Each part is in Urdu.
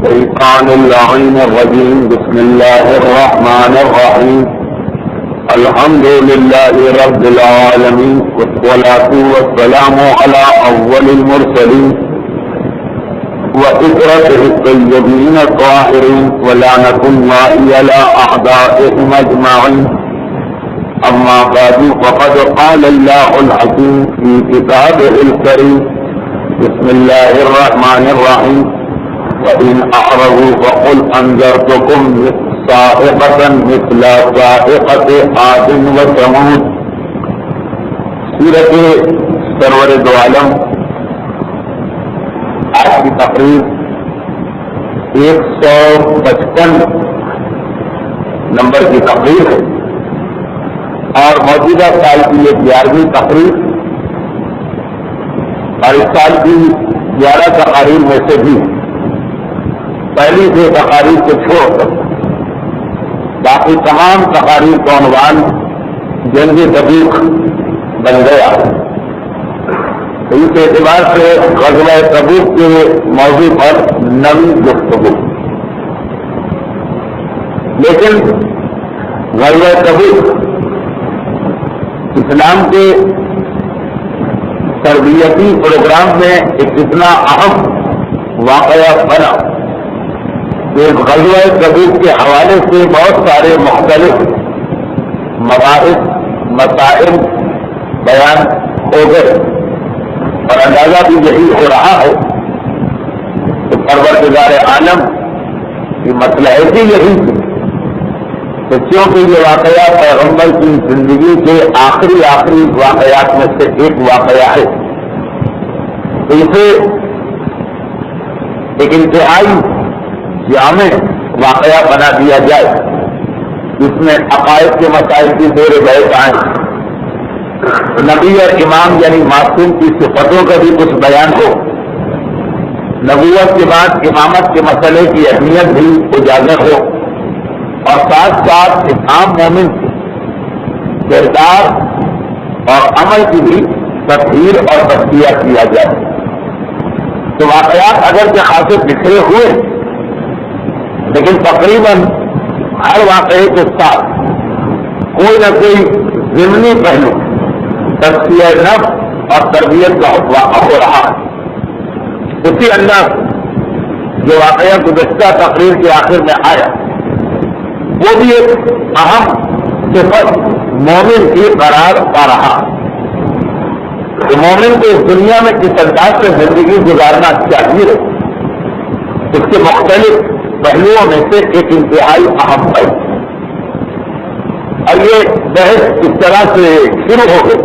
الشيطان اللعين الرجيم. بسم الله الرحمن الرحيم. الحمد لله رب العالمين، والصلاة والسلام على أول المرسلين وإطرته الطيبين الطاهرين، ولعنة الله على أعدائهم أجمعين. أما بعد، فقد قال الله الحكيم في كتابه الكريم: بسم الله الرحمن الرحيم. وإن أعرضوا فقل أنذرتكم صاعقة مثل صاعقة عاد وثمود. سورۃ سرور دو عالم آج کی تقریر 155 نمبر کی تقریر ہے اور موجودہ سال کی یہ 11ویں تقریر اور اس سال کی 11 تقاریر میں سے بھی پہلی سے تقاریر کو چھوڑ کر باقی تمام تقاریر کا عنوان جنگ تبوک بن گیا. اس اعتبار سے غزوہ تبوک کے موضوع پر نئی گفتگو. لیکن غزوہ تبوک اسلام کے تربیتی پروگرام میں ایک اتنا اہم واقعہ بنا کہ غزوہ تبوک کے حوالے سے بہت سارے مختلف مباحث مسائل بیان ہو گئے اور اندازہ بھی یہی ہو رہا ہے کہ پروردگار عالم کی مسئلہ ایسی یہی تھی کہ چونکہ یہ واقعہ پیغمبر کی زندگی کے آخری واقعات میں سے ایک واقعہ ہے، تو اسے ایک انتہائی جامع واقعہ بنا دیا جائے جس میں عقائد کے مسائل کی زیر بحث آئیں، نبی اور امام یعنی معصوم کی صفتوں کا بھی کچھ بیان ہو، نبوت کے بعد امامت کے مسئلے کی اہمیت بھی اجاگر ہو، اور ساتھ ساتھ ایک عام مومن کے کردار اور عمل کی بھی تطہیر اور تجزیہ کیا جائے. تو واقعات اگرچہ خاصے بکھرے ہوئے لیکن تقریباً ہر واقعے کے ساتھ کوئی نہ کوئی ضمنی پہلو تجزیہ نفس اور تربیت کا واقع ہو رہا ہے. اسی انداز جو واقعہ گزشتہ تقریر کے آخر میں آیا وہ بھی ایک اہم صفت مومن کی قرار پا رہا کہ مومن کو اس دنیا میں کس انداز سے زندگی گزارنا چاہیے. اس کے مختلف پہلوؤں میں سے ایک انتہائی اہم ہے اور یہ بحث اس طرح سے شروع ہو گئی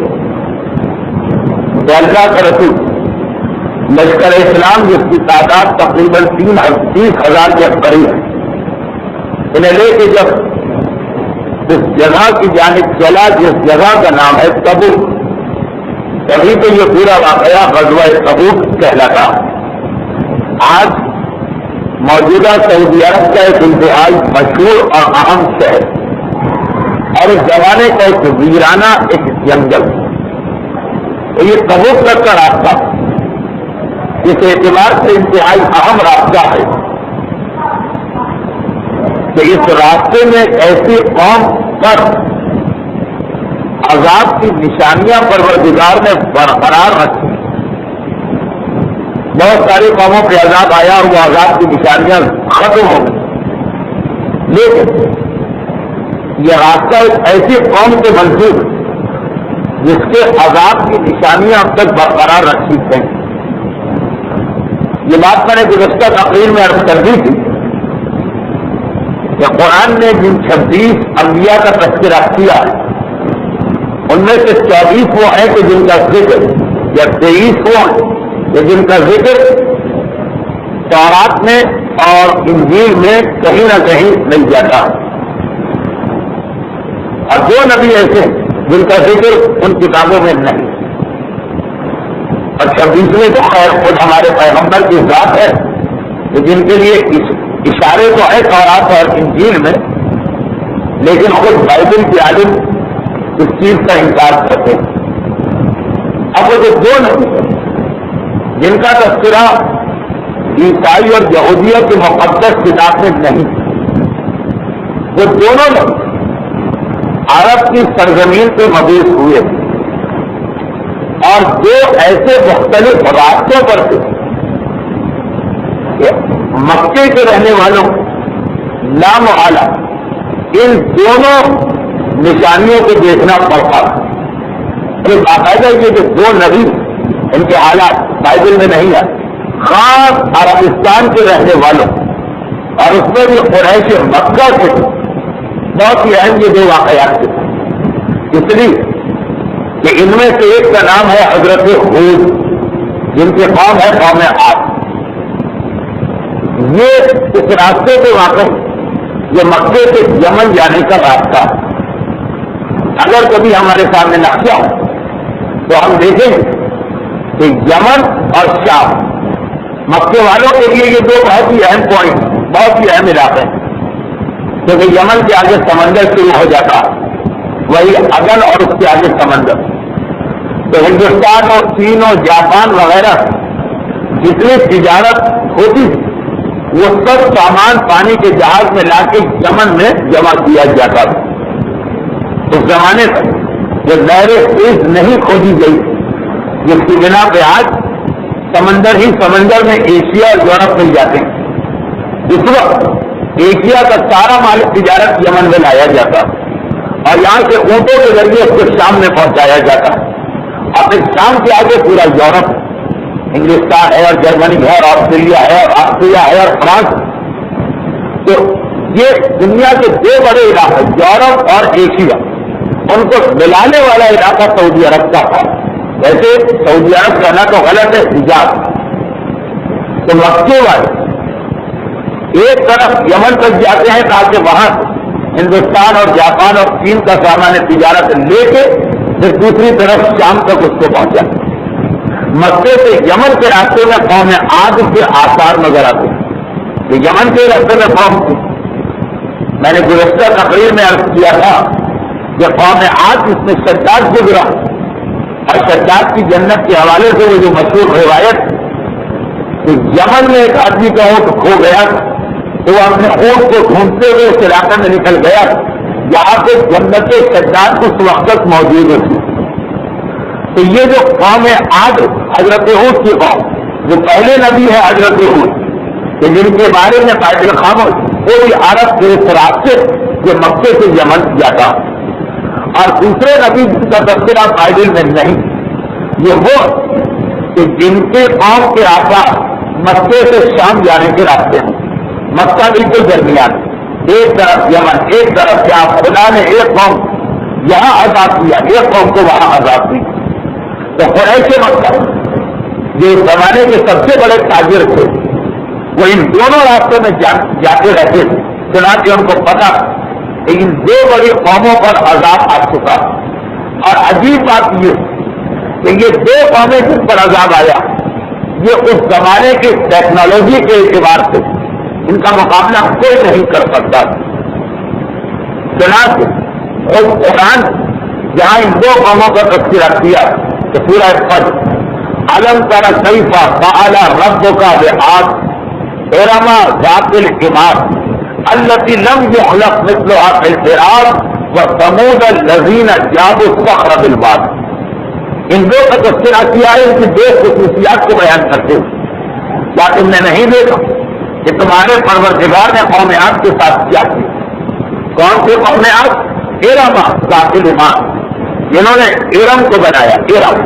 کہ اللہ کا رسول لشکر اسلام جس کی تعداد تقریباً 30,000 کے قریب ہے، انہیں لے کے جب اس جگہ کی جانب چلا جس جگہ کا نام ہے تبوک، تبھی تو یہ پورا واقعہ غزوہ تبوک کہلاتا. آج موجودہ سعودی عرب کا ایک انتہائی مشہور اور اہم شہر اور اس زمانے کا ایک ویرانہ ایک جنگل، تو یہ تبوک تک کا راستہ اس اعتبار سے انتہائی اہم راستہ ہے کہ اس راستے میں ایسی قوم پر عذاب کی نشانیاں پروردگار نے برقرار رکھی. بہت ساری قوموں پہ عذاب آیا اور وہ عذاب کی نشانیاں ختم ہو گئی، لیکن یہ راستہ ایک ایسی قوم کے منظور جس کے عذاب کی نشانیاں اب تک برقرار رکھی گئی. یہ بات میں نے گزشتہ تقریر میں عرض کر دی تھی کہ قرآن نے جن 26 انبیاء کا تذکرہ کیا ہے ان میں سے 24 وہ ہیں کہ جن کا ذکر یا 23 وہ ہیں کہ جن کا ذکر تورات میں اور انجیل میں کہیں نہ کہیں مل جاتا ہے، اور 2 نبی ایسے ہیں جن کا ذکر ان کتابوں میں نہیں، اور 26ویں تو خیر خود ہمارے پیغمبر کی ذات ہے جن کے لیے اشارے تو ہے تورات اور انجیل میں، لیکن خود بائبل کے عالم اس چیز کا انکار کرتے ہیں. اب وہ جو 2 نبی جن کا تذکرہ عیسائی اور یہودیوں کی مقدس کتاب میں نہیں. وہ دونوں لوگ عرب کی سرزمین پہ مبعوث ہوئے اور دو ایسے مختلف راستوں پر تھے کہ مکے کے رہنے والوں لامحالہ ان دونوں نشانیوں کو دیکھنا پڑتا. باقاعدہ یہ جو دو نبی ان کے حالات بائبل میں نہیں ہے، خاص عربستان کے رہنے والوں اور اس میں بھی قریش مکہ سے بہت ہی اہم یہ دو واقعات تھے. اس لیے کہ ان میں سے ایک کا نام ہے حضرت ہود، جن کے قوم ہے قوم عاد. یہ اس راستے پہ واقع یہ مکے سے یمن جانے کا راستہ. اگر کبھی ہمارے سامنے نقشہ ہو تو ہم دیکھیں کہ یمن اور شام مکے والوں کے لیے یہ دو بہت ہی اہم پوائنٹ، بہت ہی اہم علاقے ہیں، کیونکہ یمن کے آگے سمندر شروع ہو جاتا، وہی عدن اور اس کے آگے سمندر. تو ہندوستان اور چین اور جاپان وغیرہ جتنی تجارت ہوتی وہ سب سامان پانی کے جہاز میں لا کے یمن میں جمع کیا جاتا تھا. اس زمانے تک وہ نہر سوئز نہیں کھودی گئی، جس کی بنا پہ آج سمندر ہی سمندر میں ایشیا اور یورپ مل جاتے ہیں. اس وقت ایشیا کا سارا مال تجارت یمن میں لایا جاتا اور یہاں سے اونٹوں کے ذریعے اس کو شام میں پہنچایا جاتا. اور پھر شام کے آگے پورا یورپ، انگلستان ہے اور جرمنی ہے اور آسٹریلیا ہے اور آسٹریا ہے اور فرانس. تو یہ دنیا کے دو بڑے علاقے یورپ اور ایشیا، ان کو ملانے والا علاقہ سعودی عرب کا تھا. ویسے سعودی عرب کہنا تو غلط ہے، حجاز. تو مکے والے ایک طرف یمن تک جاتے ہیں تاکہ وہاں ہندوستان اور جاپان اور چین کا سامان تجارت لے کے پھر دوسری طرف شام تک اس کو پہنچا. مکے سے یمن کے راستے میں قوم عاد کے آثار نظر آتے ہیں کہ یمن کے راستے میں قوم تھی. میں نے گزشتہ تقریر میں عرض کیا تھا کہ قوم عاد جس میں شداد گزرا اور شداد کی جنت کے حوالے سے وہ جو مشہور روایت کہ یمن میں ایک آدمی کا اونٹ کھو گیا تو وہ اپنے اونٹ کو ڈھونڈتے ہوئے اس علاقے میں نکل گیا جہاں پہ جنت شداد اس وقت تک موجود تھی. تو یہ جو قوم عاد حضرت ہود کی قوم، جو پہلے نبی ہے حضرت ہود کہ جن کے بارے میں بائبل خاموش، کوئی عرب کے اس راستے جو مکے سے یمن جاتا، اور دوسرے نبی جس کا تذکرہ بائبل میں نہیں، یہ وہ کہ جن کے قوم کے آثار مکے سے شام جانے کے راستے ہیں. مکہ بالکل درمیان، ایک طرف یمن، ایک طرف کیا خدا نے ایک قوم یہاں آزاد کیا، ایک قوم کو وہاں آزاد کی. تو قریش مکہ جو زمانے کے سب سے بڑے تاجر تھے وہ ان دونوں راستوں میں جاتے رہتے تھے. چنانچہ ان کو پتا کہ ان دو بڑی قوموں پر عذاب آ چکا. اور عجیب بات یہ کہ یہ دو قومیں جن پر عذاب آیا یہ اس زمانے کی ٹیکنالوجی کے اعتبار سے ان کا مقابلہ کوئی نہیں کر سکتا. چنانچہ قرآن جہاں ان دو قوموں کا تذکرہ کیا تو پورا فضل علم تر کیف فعل ربک بعاد ارم ذات العماد التي لم يخلق مثلها في البلاد وثمود الذين جابوا الصخر بالواد. ان دو کا تذکرہ کیا ہے، ان کی دو خصوصیات کو بیان کرتے ہوئے. کیا تم نے نہیں دیکھا کہ تمہارے پروردگار نے قوم عاد کے ساتھ کیا کیا؟ کون سے قوم عاد؟ ارم ذات العماد، جنہوں نے ارم کو بنایا. ارم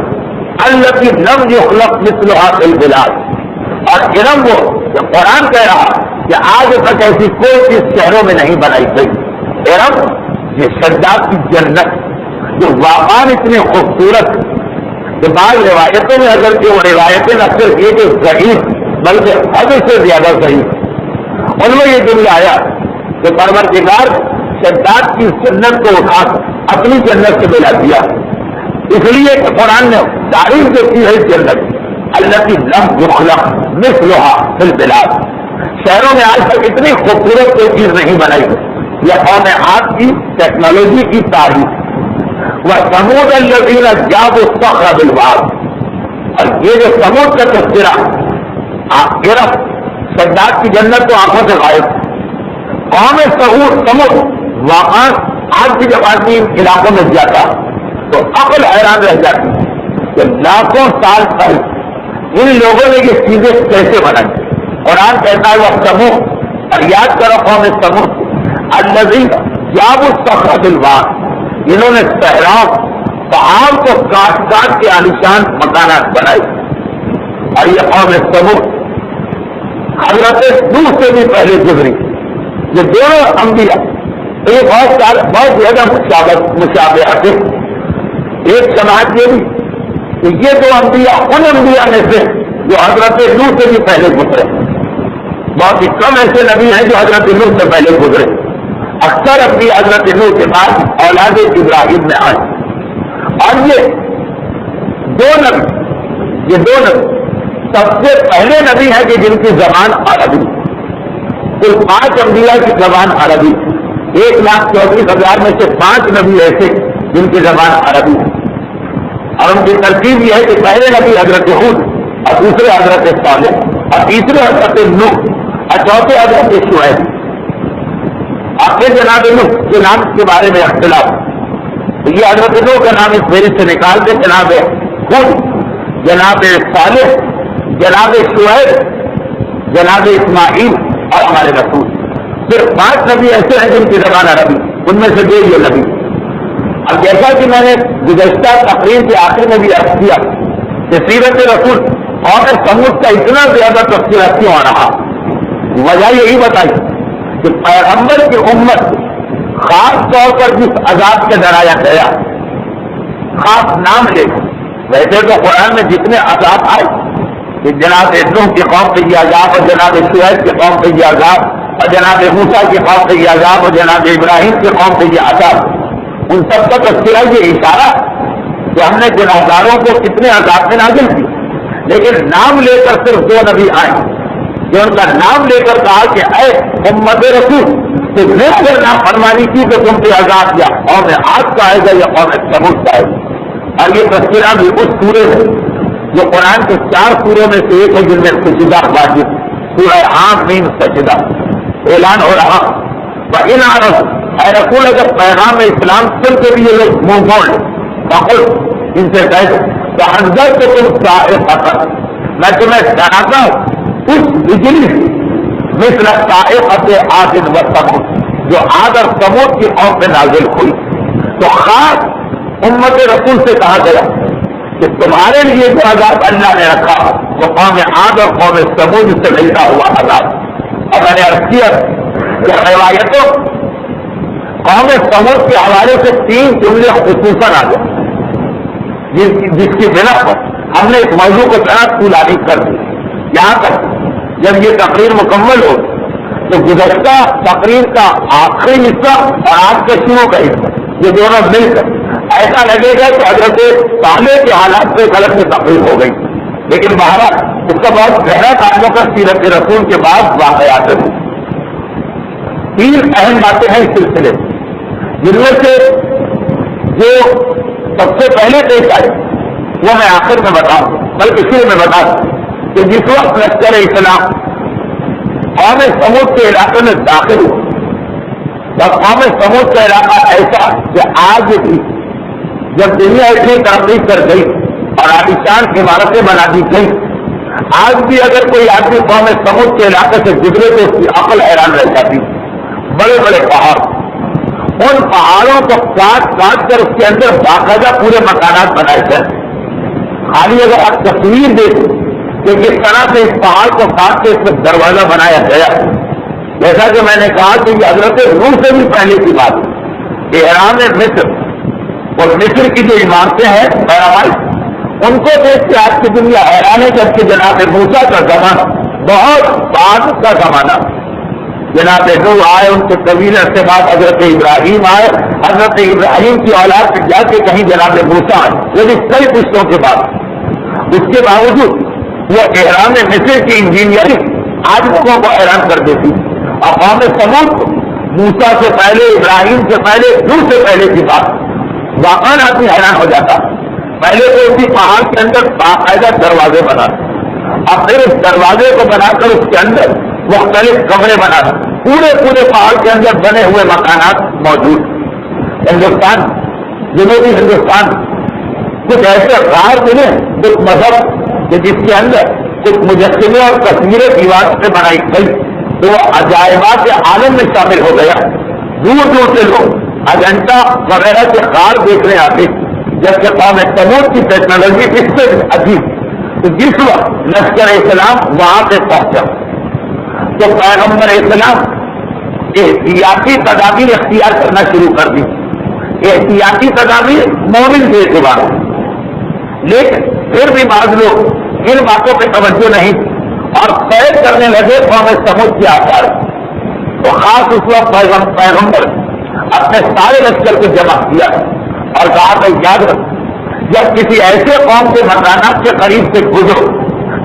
التي لم يخلق مثلها في البلاد. اور ارم وہ قرآن کہہ رہا کہ آج تک ایسی کوئی چیز شہروں میں نہیں بنائی گئی. ارم یہ شداد کی جنت جو واقعات اتنی خوبصورت کہ بعض روایتوں میں اگر کہ وہ روایتیں نہ صرف یہ کہ صحیح بلکہ حد سے زیادہ صحیح، ان میں یہ جملہ آیا کہ پروردگار شداد کی جنت کو اٹھا اپنی جنت سے ملا دیا. اس لیے کہ قرآن نے تعریف جو کی ہے جنت التي لم يخلق مثلها في البلاد. شہروں میں آج تک اتنی خوبصورت کوئی چیز نہیں بنائی. یہ قوم عاد کی ٹیکنالوجی کی تعریف. وثمود الذين جابوا الصخر بالواد. اور یہ جو سمود کا تذکرہ شداد کی جنت تو آنکھوں سے غائب ہے. قوم سمود واقع آج بھی جب آدمی ان علاقوں میں جاتا تو عقل حیران رہ جاتی کہ لاکھوں سال پہلے ان لوگوں نے یہ چیزیں کیسے بنائی. قرآن کہتا ہے وہ سمود، اور یاد کرو قوم سمود الذین جابوا الصخر بالواد، انہوں نے صحراؤ پہاڑ کو کاٹ کاٹ کے عالیشان مکانات بنائے. اور یہ قوم سمود حضرت نوح سے بھی پہلے گزری. یہ دونوں انبیاء یہ بہت زیادہ مشابہت ہے. ایک سماج یہ بھی کہ یہ دو انبیاء ان انبیاء میں سے جو حضرت نوح سے بھی پہلے گزرے. بہت ہی کم ایسے نبی ہیں جو حضرت نوح سے پہلے گزرے. اکثر اپنی حضرت نوح کے بعد اولاد ابراہیم میں آئے. اور یہ دو نبی سب سے پہلے نبی ہیں کہ جن کی زبان عربی. کل 5 انبیاء کی زبان عربی. 1,34,000 میں سے 5 نبی ایسے جن کی زبان عربی ہے. اور ان کی ترتیب یہ ہے کہ پہلے نبی حضرت ہود، اور دوسرے حضرت صالح، اور تیسرے حضرت نوح، اور چوتھے حضرت شعیب. آخر جناب نوح کے نام کے بارے میں اختلاف. یہ حضرت نوح کا نام اس فہرست سے نکال کے جناب ہود، جناب صالح، جناب شعیب، جناب اسماعیل اور ہمارے رسول. صرف 5 نبی ایسے ہیں جن کی زبان عربی، ان میں سے 2 یہ نبی. اب جیسا کہ میں نے گزشتہ تقریر کے آخر میں بھی عرض کیا کہ سیرت رسول اور سمود کا اتنا زیادہ تفصیل کیوں آ رہا، وجہ یہی بتائی کہ پیغمبر کی امت خاص طور پر جس عذاب سے ڈرایا گیا، خاص نام لے. ویسے تو قرآن میں جتنے عذاب آئے کہ جناب نوح کی قوم پہ یہ عذاب، اور جناب شعیب کی قوم پہ یہ عذاب، اور جناب موسیٰ کی قوم پہ یہ عذاب، اور جناب ابراہیم کی قوم پہ یہ عذاب، ان سب کا تذکرہ یہ اشارہ کہ ہم نے گناہگاروں کو کتنے عذاب میں نازل کی. لیکن نام لے کر صرف 2 نبی آئے کہ ان کا نام لے کر کہا کہ اے امت رسول تو اگر نافرمانی کی تو تم پہ عذاب یا قوم عاد کا آئے گا یا قوم سمود کا آئے گا. اور یہ تذکرہ بھی اس سورے ہے جو قرآن کے 4 سوروں میں سے ایک ہے جن میں سجدہ واجب، سورہ حامیم سجدہ اعلان ہو رہا. ان اے رسول اگر پیغام اسلام سن کے بھی یہ لوگ منہ موڑ بخل ان سے کہہ دو تو اندر سے تم سائق، میں تمہیں ڈراتا ہوں اس بجلی مثل سائقۃ عاد و ثمود جو عاد اور ثمود کی قوم پہ نازل ہوئی. تو خاص امت رسول سے کہا گیا کہ تمہارے لیے جو عذاب اللہ نے رکھا وہ قوم عاد اور قوم ثمود سے ملتا ہوا عذاب. اور میں نے عرض کیا کہ روایتوں قوم سمود کے حوالے سے 3 جملے خصوصاً آ گئے جس کی بنا پر ہم نے اس موضوع کو ذرا طولانی کر دی. یہاں تک جب یہ تقریر مکمل ہو تو گزشتہ تقریر کا آخری حصہ اور آج کے شروع کا حصہ یہ دونوں مل کر ایسا لگے گا کہ حضرت صالح کے حالات سے غلط میں تقریر ہو گئی. لیکن بہرحال اس کا بہت گہرا تعلق ہے سیرت رسول کے بعد واقعات سے. 3 اہم باتیں ہیں اس سلسلے میں جن میں سے جو سب سے پہلے پیش آئی وہ میں آخر میں بتاؤں، بلکہ شروع میں بتا دوں کہ جس وقت لشکر اسلام قوم سمود کے علاقے میں داخل ہوا، قوم سمود کا علاقہ ایسا کہ آج بھی جب دنیا اتنی ترقی کر گئی اور عالیشان عمارتیں بنا دی گئی، آج بھی اگر کوئی آدمی قوم سمود کے علاقے سے گزرے تو اس کی عقل حیران رہ جاتی. بڑے بڑے پہاڑ، ان پہاڑوں کو کاٹ کاٹ کر اس کے اندر باقاعدہ پورے مکانات بنائے گئے. خالی اگر آپ تصویر دیکھیں کہ کس طرح سے اس پہاڑ کو کاٹ کے اس میں دروازہ بنایا گیا، جیسا کہ میں نے کہا کہ یہ حضرت نوح سے بھی پہلے کی بات ہے. احرام مصر اور مصر کی جو عمارتیں ہیں پیرامائٹ، ان کو دیکھ کے آج کی دنیا حیران ہے. جبکہ جناب موسیٰ کا زمانہ بہت بعد کا زمانہ، جناب نوح آئے، ان کے طویل عرصے بعد حضرت ابراہیم آئے، حضرت ابراہیم کی اولاد سے جا کے کہیں جناب موسیٰ آئے، لیکن کئی پشتوں کے بعد. اس کے باوجود وہ احرام مصر کی انجینئرنگ آج لوگوں کو حیران کر دیتی. اور قوم سمود موسیٰ سے پہلے، ابراہیم سے پہلے، نوح سے پہلے کی بات، واقعا آدمی حیران ہو جاتا. پہلے تو اسی پہاڑ کے اندر باقاعدہ دروازے بنا، اور پھر اس دروازے کو بنا کر اس کے اندر مختلف کمرے بنا پورے پہاڑ کے اندر بنے ہوئے مکانات موجود. ہندوستان، جنوبی ہندوستان، کچھ ایسے غار ملے کچھ مذہب کہ جس کے اندر کچھ مجسمے اور تصویریں دیوار سے بنائی گئی تو وہ عجائبات عالم میں شامل ہو گیا. دور دور سے لوگ اجنتا وغیرہ کے غار دیکھنے آتے، جبکہ قوم سمود کی ٹیکنالوجی اس سے عجیب. تو جس وقت لشکر اسلام وہاں پہ پہنچا تو پیغمبر اسلام احتیاطی تدابیر اختیار کرنا شروع کر دی. احتیاطی تدابیر مومن کے اعتبار، لیکن پھر بھی بعض لوگ ان باتوں پہ توجہ نہیں اور قید کرنے لگے قوم سمود کے آثار. تو خاص اس وقت پیغمبر اپنے سارے لشکر کو جمع کیا اور کہا کہ یاد رکھ، جب کسی ایسے قوم کے مکانات کے قریب سے گزرو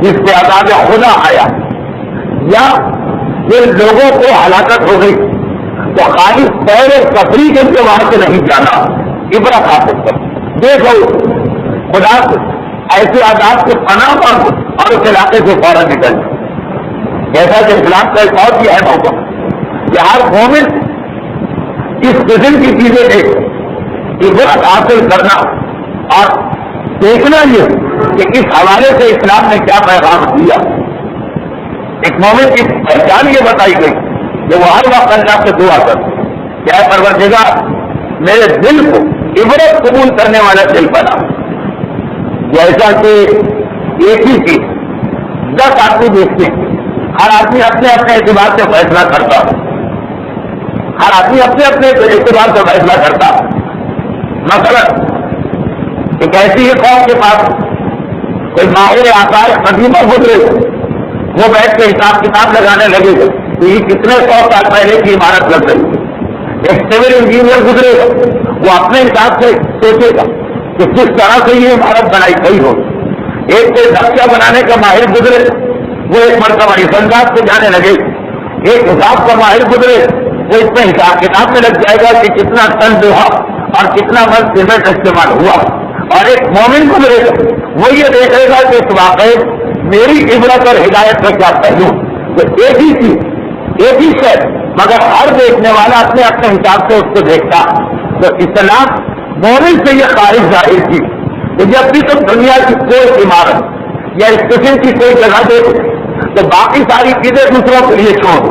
جس سے عذاب خدا آیا یا جن لوگوں کو ہلاکت ہو گئی تو خالی سیر تفریح کے لیے وہاں سے نہیں جانا، عبرت حاصل کر. دیکھو خدا ایسے عذاب سے پناہ مانگو اور اس علاقے سے فوراً نکل. جیسا کہ اسلام کا ایک اور بھی ہے موقع کہ ہر مومن اس قسم کی چیزیں دیکھ عبرت حاصل کرنا اور دیکھنا یہ کہ اس حوالے سے اسلام نے کیا پیغام دیا. ایک مومن کی پہچان یہ بتائی گئی کہ وہ ہر وقت اللہ سے دعا کرتے کیا پروردگار میرے دل کو عبرت قبول کرنے والا دل بنا. جیسا کہ ایک ہی چیز 10 آدمی دیکھتے ہیں، ہر آدمی اپنے اپنے اعتبار سے فیصلہ کرتا، ہر آدمی اپنے اپنے اعتبار سے فیصلہ کرتا. مثلا ایک ایسی ہی قوم کے پاس کوئی ماہر آثار قدیمہ گزرے، وہ بیٹھ کے حساب کتاب لگانے لگے گا کہ یہ کتنے 100 سال پہلے کی عمارت لگ رہی. ایک سول انجینئر گزرے گا، وہ اپنے حساب سے سوچے گا کہ کس طرح سے یہ عمارت بنائی گئی ہو. ایک سے نقشہ بنانے کا ماہر گزرے، وہ ایک مرتبہ اس انداز سے جانے لگے. ایک حساب کا ماہر گزرے، وہ اس میں حساب کتاب میں لگ جائے گا کہ کتنا ٹن لوہا اور کتنا من سیمنٹ استعمال ہوا. اور ایک مومن گزرے گا، وہ یہ دیکھے گا کہ اس واقعے میری عبرت اور ہدایت کا کیا پہلو. تو ایک ہی چیز، ایک ہی شہر، مگر ہر دیکھنے والا اپنے اپنے حساب سے اس کو دیکھتا. تو اسلام مومن سے یہ خواہش ظاہر کی کہ جب بھی تم دنیا کی کوئی عمارت یا اس قسم کی کوئی جگہ دیکھو تو باقی ساری چیزیں دوسروں کے لیے چھوڑ،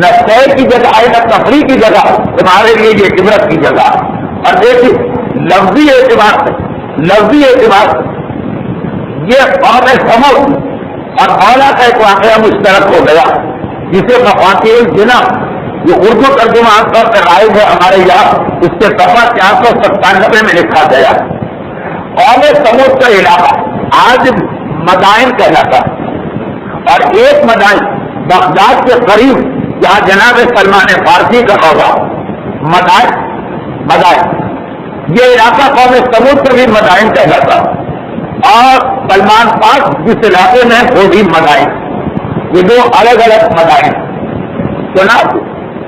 نہ سیر کی جگہ ہے نہ تفریح کی جگہ، تمہارے لیے یہ عبرت کی جگہ. اور دیکھیے لفظی اعتبار سے یہ قوم سمود اور مولا کا ایک واقعہ مشترک ہو گیا جسے مفاتیح الجنا جو اردو ترجمہ عام طور پر رائج ہے ہمارے یہاں، اس کے صفحہ 497 میں لکھا گیا. قوم سمود کا علاقہ آج مدائن کہلاتا اور ایک مدائن بغداد کے قریب جہاں جناب سلمان فارسی کا ہوگا مدائن یہ علاقہ قوم سمود کا بھی مدائن کہلاتا اور سلمان پاک جس علاقے میں وہ بھی مدائن. یہ دو الگ الگ مدائن. سنا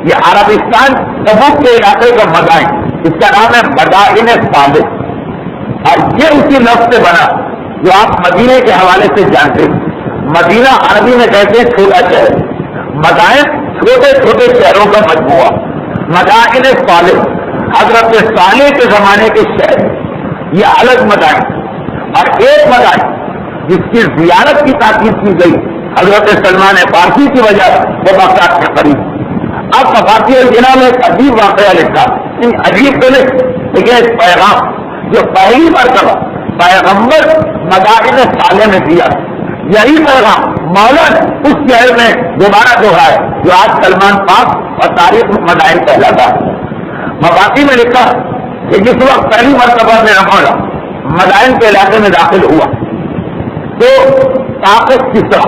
یہ عربستان تبوک کے علاقے کا مدائن، اس کا نام ہے مدائن صالح اور یہ اسی لفظ سے بنا جو آپ مدینے کے حوالے سے جانتے ہیں. مدینہ عربی میں کہتے ہیں چھوٹا شہر، مدائن چھوٹے چھوٹے شہروں کا مجموعہ. مدائن صالح حضرت صالح کے زمانے کے شہر، یہ الگ مدائن. اور ایک مدائن جس کی زیارت کی تاکید کی گئی حضرت سلمان فارسی کی وجہ وہ بغداد کے قریب. اب مفاتیح الجنا میں ایک عجیب واقعہ لکھا، عجیب تو نہیں لیکن ایک پیغام جو پہلی مرتبہ پیغمبر مدائن صالح میں دیا، یہی پیغام مولا نے اس شہر میں دوبارہ دہرایا جو آج سلمان پاک اور تاریخ مدائن کہلاتا ہے. مفاتیح میں لکھا کہ جس وقت پہلی مرتبہ میرا مولا مدائن کے علاقے میں داخل ہوا تو طاقت کسرا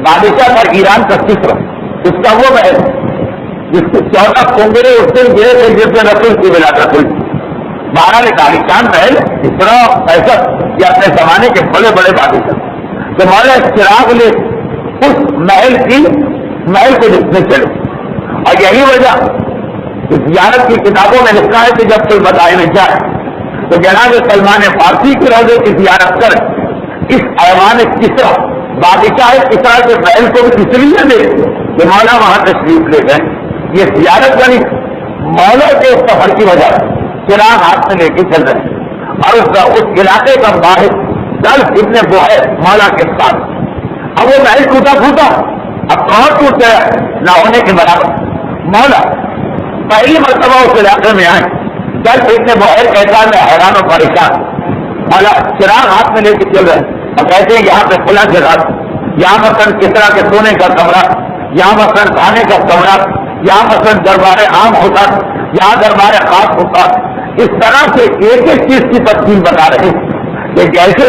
بادشاہ پر ایران کا کسرا، اس کا وہ محل جس کے 14 کنگرے اس دن گرے تھے جس میں رسول کی بلا کا کل 12 عالیشان محل کسرا ایسا یہ اپنے زمانے کے بڑے بڑے بادشاہ تو مولا چراغ لے اس محل کو دیکھنے چلے. اور یہی وجہ زیارت کی کتابوں میں لکھا ہے کہ جب کوئی مدائن میں جائے تو جناب سلمان فارسی کی روزے کی زیارت کر اس ایوان کسرا بادشاہ کسرا کے محل کو بھی کس لیے دے کہ مولا وہاں تشریف لے گئے. یہ زیارت بنی مولا کے اس سفر کی وجہ سے چراغ ہاتھ میں لے کے چل رہے ہیں. اور اس علاقے کا واحد دل ابن بحیر مولا کے ساتھ. اب وہ محل ٹوٹا پھوٹا, اب کون ٹوٹ گیا نہ ہونے کے برابر. مولا پہلی مرتبہ اس علاقے میں آئے. دل ابن بحیر کہتا میں حیران و پریشان. مولا چراغ ہاتھ میں لے کے چل رہے ہیں اور کہتے ہیں یہاں پہ کھلا جگہ, یہاں مثلاً کسرا کے سونے کا کمرہ, یہاں مثلاً کھانے کا کمرہ, یہاں مثلاً دربار عام ہوتا, یہاں دربار خاص ہوتا. اس طرح سے ایک ایک چیز کی تفصیل بتا رہے ہیں کہ جیسے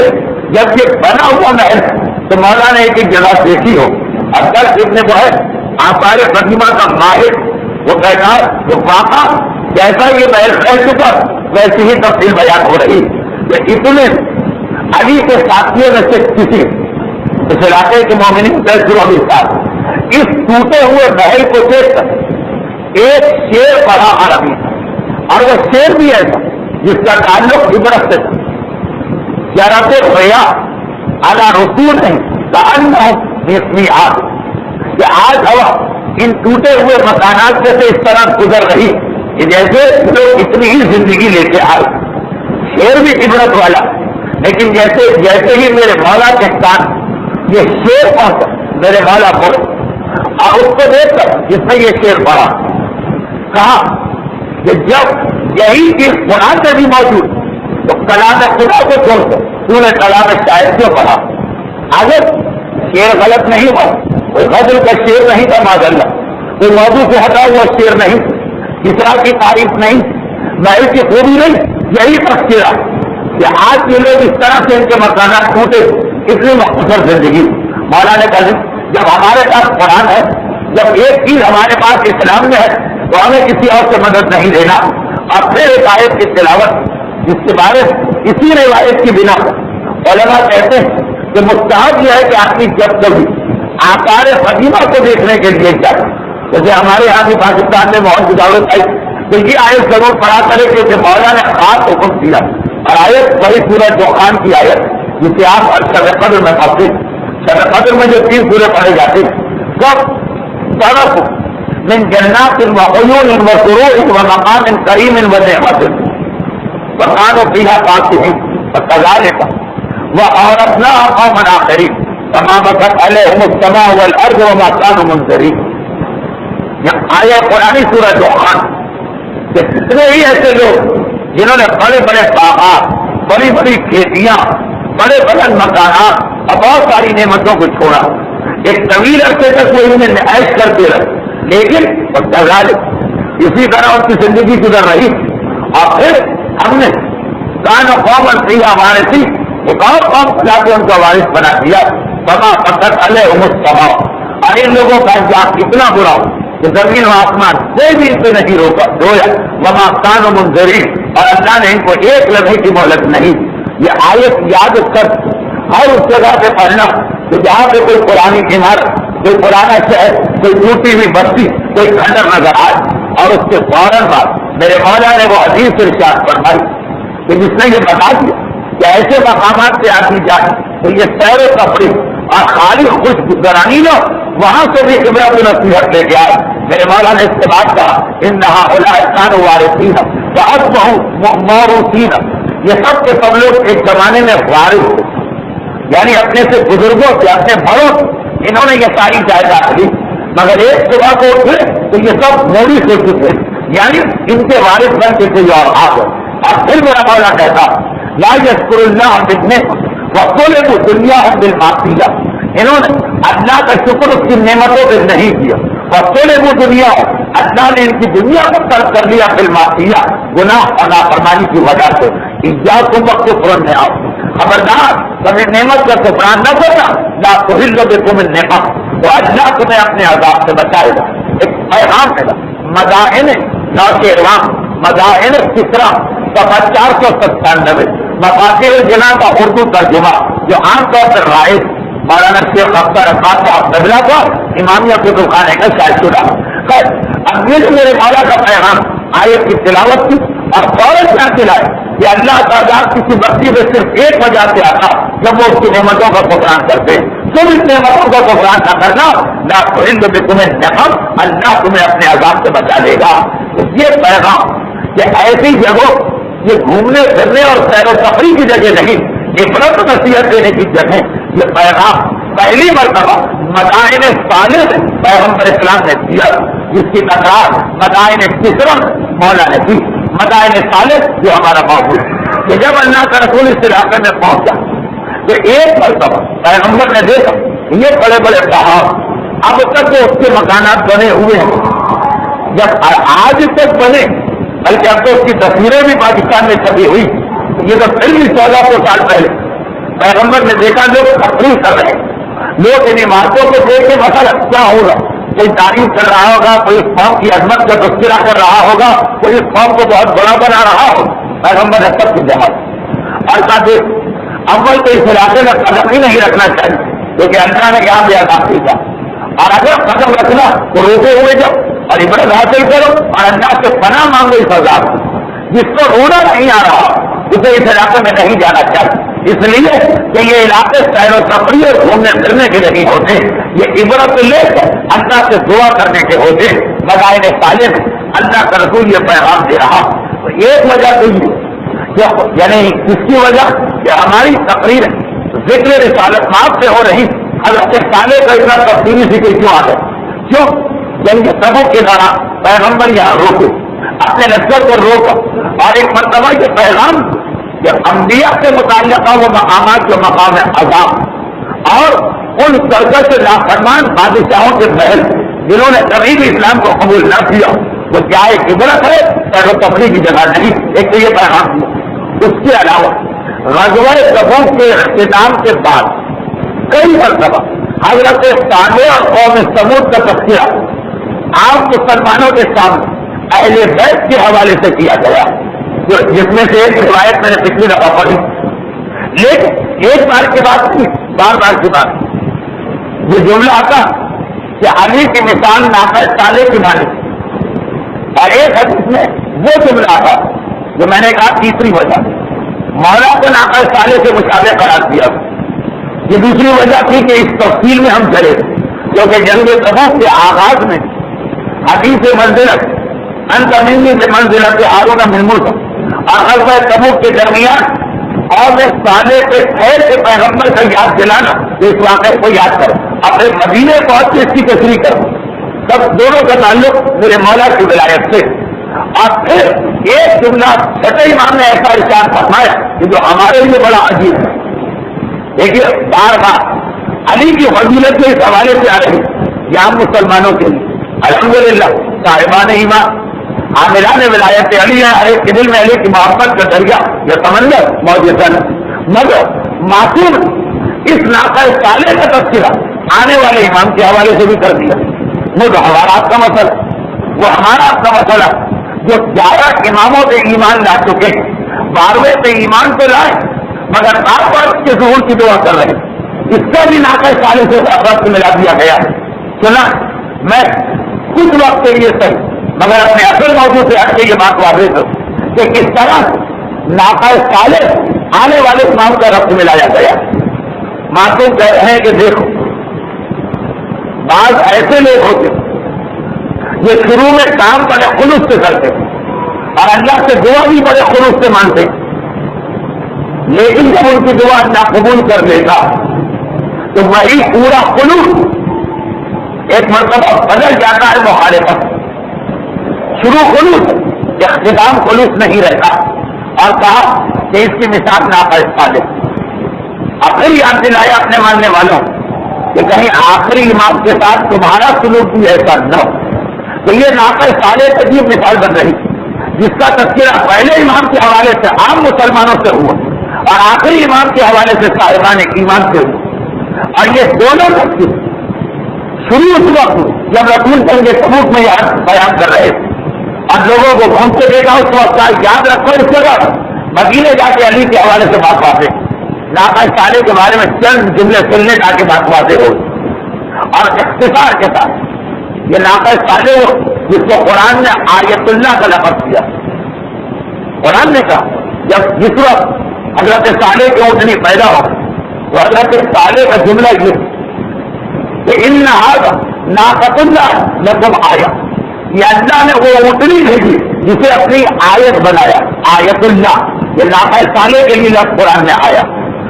جب یہ بنا ہوا محل تو مولا نے ایک ایک جگہ دیکھی ہو. اب تک اتنے وہ ہے آثار قدیمہ کا ماہر وہ کہتا ہے کہ واقعہ جیسا یہ محل کہہ چکا ویسی ہی تفصیل بیان ہو رہی کہ اتنے علی کے ساتھیوں میں سے کسی اس علاقے کے مومنین ساتھ اس ٹوٹے ہوئے محل کو دیکھ کر ایک شعر پڑھا عربی, اور وہ شعر بھی ایسا جس کا تعلق عبرت سے تھا. جرات ریا اعلیٰ رسول نہیں کہ آج ہوا ان ٹوٹے ہوئے مکانات سے اس طرح گزر رہی کہ جیسے لوگ اتنی ہی زندگی لے کے آئے. شعر بھی عبرت والا, لیکن جیسے ہی میرے مولا کے ساتھ یہ شعر پہنچا میرے مولا بولے, اور اس کو دیکھ کر جس نے یہ شعر پڑھا کہا کہ جب یہی چیز قرآن میں بھی موجود تو کلام خدا کو چھوڑ کر تو نے کلام شاعر کیوں پڑھا؟ اگر شعر غلط نہیں ہوا, کوئی غزل کا شعر نہیں تھا معاذ اللہ, کوئی موضوع سے ہٹا ہوا شعر نہیں, کسرا کی تعریف نہیں, محل کی خوبی نہیں, یہی تذکرہ کہ آج کے لوگ اس طرح سے ان کے مکانات ٹوٹے اتنی مختصر زندگی. مولا نے کہا جب ہمارے پاس قرآن ہے, جب ایک چیز ہمارے پاس اسلام میں ہے تو ہمیں کسی اور سے مدد نہیں لینا. اور پھر ایک آیت کی تلاوت جس کے بارے اسی روایت کی بنا پر علماء کہتے ہیں کہ مستحب یہ ہے کہ آدمی جب کبھی آثار قدیمہ کو دیکھنے کے لیے جائے, جیسے ہمارے یہاں بھی پاکستان میں بہت گزارت آئی تو یہ آیت ضرور پڑھا کرے کہ مولا نے خاص حکم دیا. اور آیت وہی سورہ دخان کی آیت جسے آپ شب قدر میں پڑھتے ہیں. شب قدر میں جو 3 سورے پڑھے جاتے ہیں سب طرف من جنات وعیون وسرور ومقام کریم ونعمت وكانوا فيها فاكهين وكذلك وأورثناها قوما آخرين فما بكت عليهم السماء والأرض وما كانوا منذرين. یہ آیت قرآنی سورہ دخان کہ کتنے ہی ایسے لوگ جنہوں نے بڑے بڑے باغات, بڑی بڑی کھیتیاں, بڑے بڑے مکانات اور بہت ساری نعمتوں کو چھوڑا, ایک طویل عرصے تک وہ انہیں عیش کرتے رہے, لیکن اسی طرح ان کی زندگی گزر رہی. اور پھر ہم نے کان قوم کیا ہمارے تھی ایک اور قوم لا کے ان کا وارث بنا دیا. بما فقط علیہم السماء, اور ان لوگوں کا انجام اتنا برا ہو کہ زمین و آسمان کوئی بھی ان پہ نہیں رویا. وما كانوا منذرین, اور اللہ نے ان کو ایک لمحے کی مہلت نہیں. یہ آیت یاد کر ہر اس جگہ پہ پڑھنا کہ جہاں پہ کوئی پرانی عمارت, کوئی پرانا شہر, کوئی ٹوٹی ہوئی بستی, کوئی کھنڈر نظر آئے, اور اس کے فوراً بعد میرے مولا نے وہ حدیث ارشاد فرمائی کہ جس نے یہ بتا دیا کہ ایسے مقامات سے آدمی جائے تو یہ سیر و تفریح اور خالی خوش گزرانی نہ وہاں سے بھی عبرت نصیحت لے کے آئے. میرے مولا نے اس کے بعد کہا انہا اولئک وارثین واصبحوا موروثین, یہ سب کے سب لوگ ایک زمانے میں وارث ہوئے, یعنی اپنے سے بزرگوں سے, اپنے بڑوں سے انہوں نے یہ ساری جائیداد لی, مگر ایک صبح کو اٹھے تو یہ سب موڑی سے چکے, یعنی ان کے وارث بن کے کوئی اور آ گئے. اور پھر میرا مولا کہتا لا یذکر اللہ بالنعمۃ وطلبوا دنیاہم بالمعصیہ, انہوں نے اللہ کا شکر اس کی نعمتوں پہ نہیں کیا. وطلبوا دنیاہم, اللہ نے ان کی دنیا کو ترک کر لیا بالمعصیہ, گناہ اور نافرمانی کی وجہ سے. ایاکم وکفرن نعم, خبردار تمہیں نعمت کا کفران نہ کرنا. لا تحل بکم النعمۃ, تو اللہ تمہیں اپنے عذاب سے بچائے گا. ایک پیغام ہے مدائن نوشیروان, مدائن کسرا صفحہ 497, مفاتیح الجنان کا اردو ترجمہ جو عام طور پر رائج مولانا شیخ اختر رفعت صاحب قبلہ کا امامیہ کتب خانے کا شاید شدہ. خیر اب یہ میرے مولا کا پیغام آیت کی تلاوت کی اور فوراً کیا چلائے کہ اللہ تعالیٰ کسی بستی میں صرف ایک وجہ سے آتا جب وہ اس کی نعمتوں کا فقران کرتے تم اس نعمتوں کا کفران نہ کرنا، نہ تمہیں نقم، اللہ تمہیں اپنے عذاب سے بچا لے گا۔ یہ پیغام یہ ایسی جگہ، یہ گھومنے پھرنے اور سیر و تفریح کی جگہ نہیں، عبرت نصیحت دینے کی جگہ۔ یہ پیغام پہلی مرتبہ مدائن صالح پیغمبر اسلام نے دیا، جس کی تکرار مدائن کسرا مولا نے کی۔ مدائن صالح جو ہمارا موضوع ہے کہ جب اللہ کا رسول اس علاقے میں پہنچا تو ایک مرتبہ پیغمبر نے دیکھا یہ بڑے بڑے پہاڑ، اب تک تو اس کے مکانات بنے ہوئے ہیں، جب آج تک بنے، بلکہ اب تو اس کی تصویریں بھی پاکستان میں چھپی ہوئی، یہ تو پھر بھی 1400 سال پہلے پیغمبر نے دیکھا لوگ تفریح کر رہے ہیں، لوگ ان عمارتوں کو دیکھ کے مسئلہ کیا ہوگا، کوئی تعریف کر رہا ہوگا، کوئی اس قوم کی عظمت کا تذکرہ کر رہا ہوگا، کوئی اس قوم کو بہت بڑا بنا رہا ہوگا۔ پیغمبر نے سب کی جمع اور کہا اول تو اس علاقے میں قدم ہی نہیں رکھنا چاہیے، کیونکہ اللہ نے یہاں بھی آزاد کیا، اور اگر قدم رکھنا تو روکے ہوئے جاؤ اور عبرت حاصل کرو اور اللہ سے پناہ مانگو اس عذاب کو۔ جس کو رونا نہیں آ رہا اسے اس علاقے میں نہیں جانا چاہیے، اس لیے کہ یہ علاقے سیر و تفریح اور گھومنے پھرنے کے نہیں ہوتے، یہ عبرت لے کر اللہ سے دعا کرنے کے ہوتے۔ مدائن صالح میں اللہ کا رسول یہ پیغام دے رہا۔ تو ایک وجہ تو یہ، یعنی اس کی وجہ کہ ہماری تقریر ذکر رسالت ماب سے ہو رہی، حضرت صالح کا اتنا تفصیلی ذکر کیوں آتا ہے؟ کیوں؟ یعنی سبق کے دوران پیغمبر یہاں روکے، اپنے لشکر کو روکا، اور ایک مرتبہ یہ پیغام کہ انبیاء سے متعلقہ وہ مقامات جو مقام عذاب اور ان سرکش نافرمان بادشاہوں کے محل جنہوں نے کبھی بھی اسلام کو قبول نہ کیا، وہ کیا ایک عبرت ہے، سیر و تفریح کی جگہ نہیں۔ ایک تو یہ پیغام دیا۔ اس کے علاوہ غزوہ تبوک کے اختتام کے بعد کئی مرتبہ حضرت صالح اور قوم ثمود کا تذکرہ عام مسلمانوں کے سامنے اہل بیت کے حوالے سے کیا گیا، جس میں سے ایک روایت میں نے پچھلی دفعہ پڑھی، لیکن ایک بار کی بات نہیں، بار بار کی بات۔ یہ جملہ آتا کہ علی کی مثال ناقہ صالح کی مانی، اور ایک حدیث میں وہ جملہ آتا جو میں نے کہا تیسری وجہ مولا کو ناقہ صالح سے مشابہ قرار دیا۔ یہ دوسری وجہ تھی کہ اس تفصیل میں ہم چلے، کیونکہ جنگ تبوک کے آغاز میں حدیث منزلت انت منی سے منزلت ہارون من موسیٰ، اور غزوہ تبوک کے درمیان اور صالح کے خیر کے پیغمبر کا یاد دلانا، اس واقعے کو یاد کرو، اپنے مدینے پہنچ کے اس کی تشریح کرو۔ سب دونوں کا تعلق میرے مولا کی ولایت سے۔ اور پھر ایک جملہ چھٹے امام نے ایسا ارشاد فرمایا کہ جو ہمارے لیے بڑا عجیب ہے۔ دیکھیے بار بار علی کی فضیلت کے اس حوالے سے آ رہی یہ عام مسلمانوں کے لیے الحمدللہ صاحبان ایمان عاملان ولایت علی ہے، ہر ایک کے دل میں علی کی محبت کا دریا یہ سمندر موجود ہے، مگر معصوم اس ناقہ صالح کا تذکرہ آنے والے امام کے حوالے سے بھی کر دیا۔ وہ جو ہمارا آپ کا مسئلہ، وہ ہمارا آپ کا مسئلہ جو 11 اماموں سے ایمان لا چکے، 12ویں سے ایمان تو لائے مگر آپ پر کے ظہور کی دعا کر رہے ہیں، اس کا بھی ناقہ صالح سے ربط ملا دیا گیا۔ سنا میں کچھ وقت کے لیے صحیح مگر اپنے اصل موضوع سے ہٹ کے یہ بات واضح کروں کہ کس طرح ناقہ صالح آنے والے امام کا ربط ملایا گیا۔ معصوم کہہ رہے ہیں کہ دیکھو بعض ایسے لوگ ہوتے یہ شروع میں کام بڑے خلوص سے کرتے اور اللہ سے دعا بھی بڑے خلوص سے مانتے، لیکن جب ان کی دعا اللہ قبول کر دیتا تو وہی پورا خلوص ایک مرتبہ بدل جاتا ہے مخالفت۔ شروع خلوص، اختتام خلوص نہیں رہتا، اور کہا کہ اس کی مثال ناقہ صالح۔ اور پھر یاد دلایا اپنے ماننے والوں کہ کہیں آخری امام کے ساتھ تمہارا سلوک بھی ایسا نہ ہو۔ تو یہ ناقہ صالح عجیب مثال بن رہی جس کا تذکرہ پہلے امام کے حوالے سے عام مسلمانوں سے ہوا اور آخری امام کے حوالے سے صاحبان ایمان سے ہوا، اور یہ دونوں تفصیل شروع اس وقت جب رسول جنگ تبوک میں بیان کر رہے تھے اور لوگوں کو گھومتے دیکھا اس وقت کا یاد رکھو اس جگہ مدینے جا کے علی کے حوالے سے بات واضح، ناقہ صالح کے بارے میں چند جملے سننے جا کے بات واضح ہو، اور اختصار کے ساتھ یہ ناقہ صالح جس کو قرآن نے آیت اللہ کا لقب دیا۔ قرآن نے کہا جب جس وقت حضرت صالح کی اونٹنی پیدا ہو تو حضرت صالح کا جملہ یہ کہ ان ناقۃ اللہ لکم آیا، یہ اللہ نے وہ اونٹنی بھیجی جسے اپنی آیت بنایا، آیت اللہ، یہ ناقہ صالح کے لیے لفظ قرآن میں آیا۔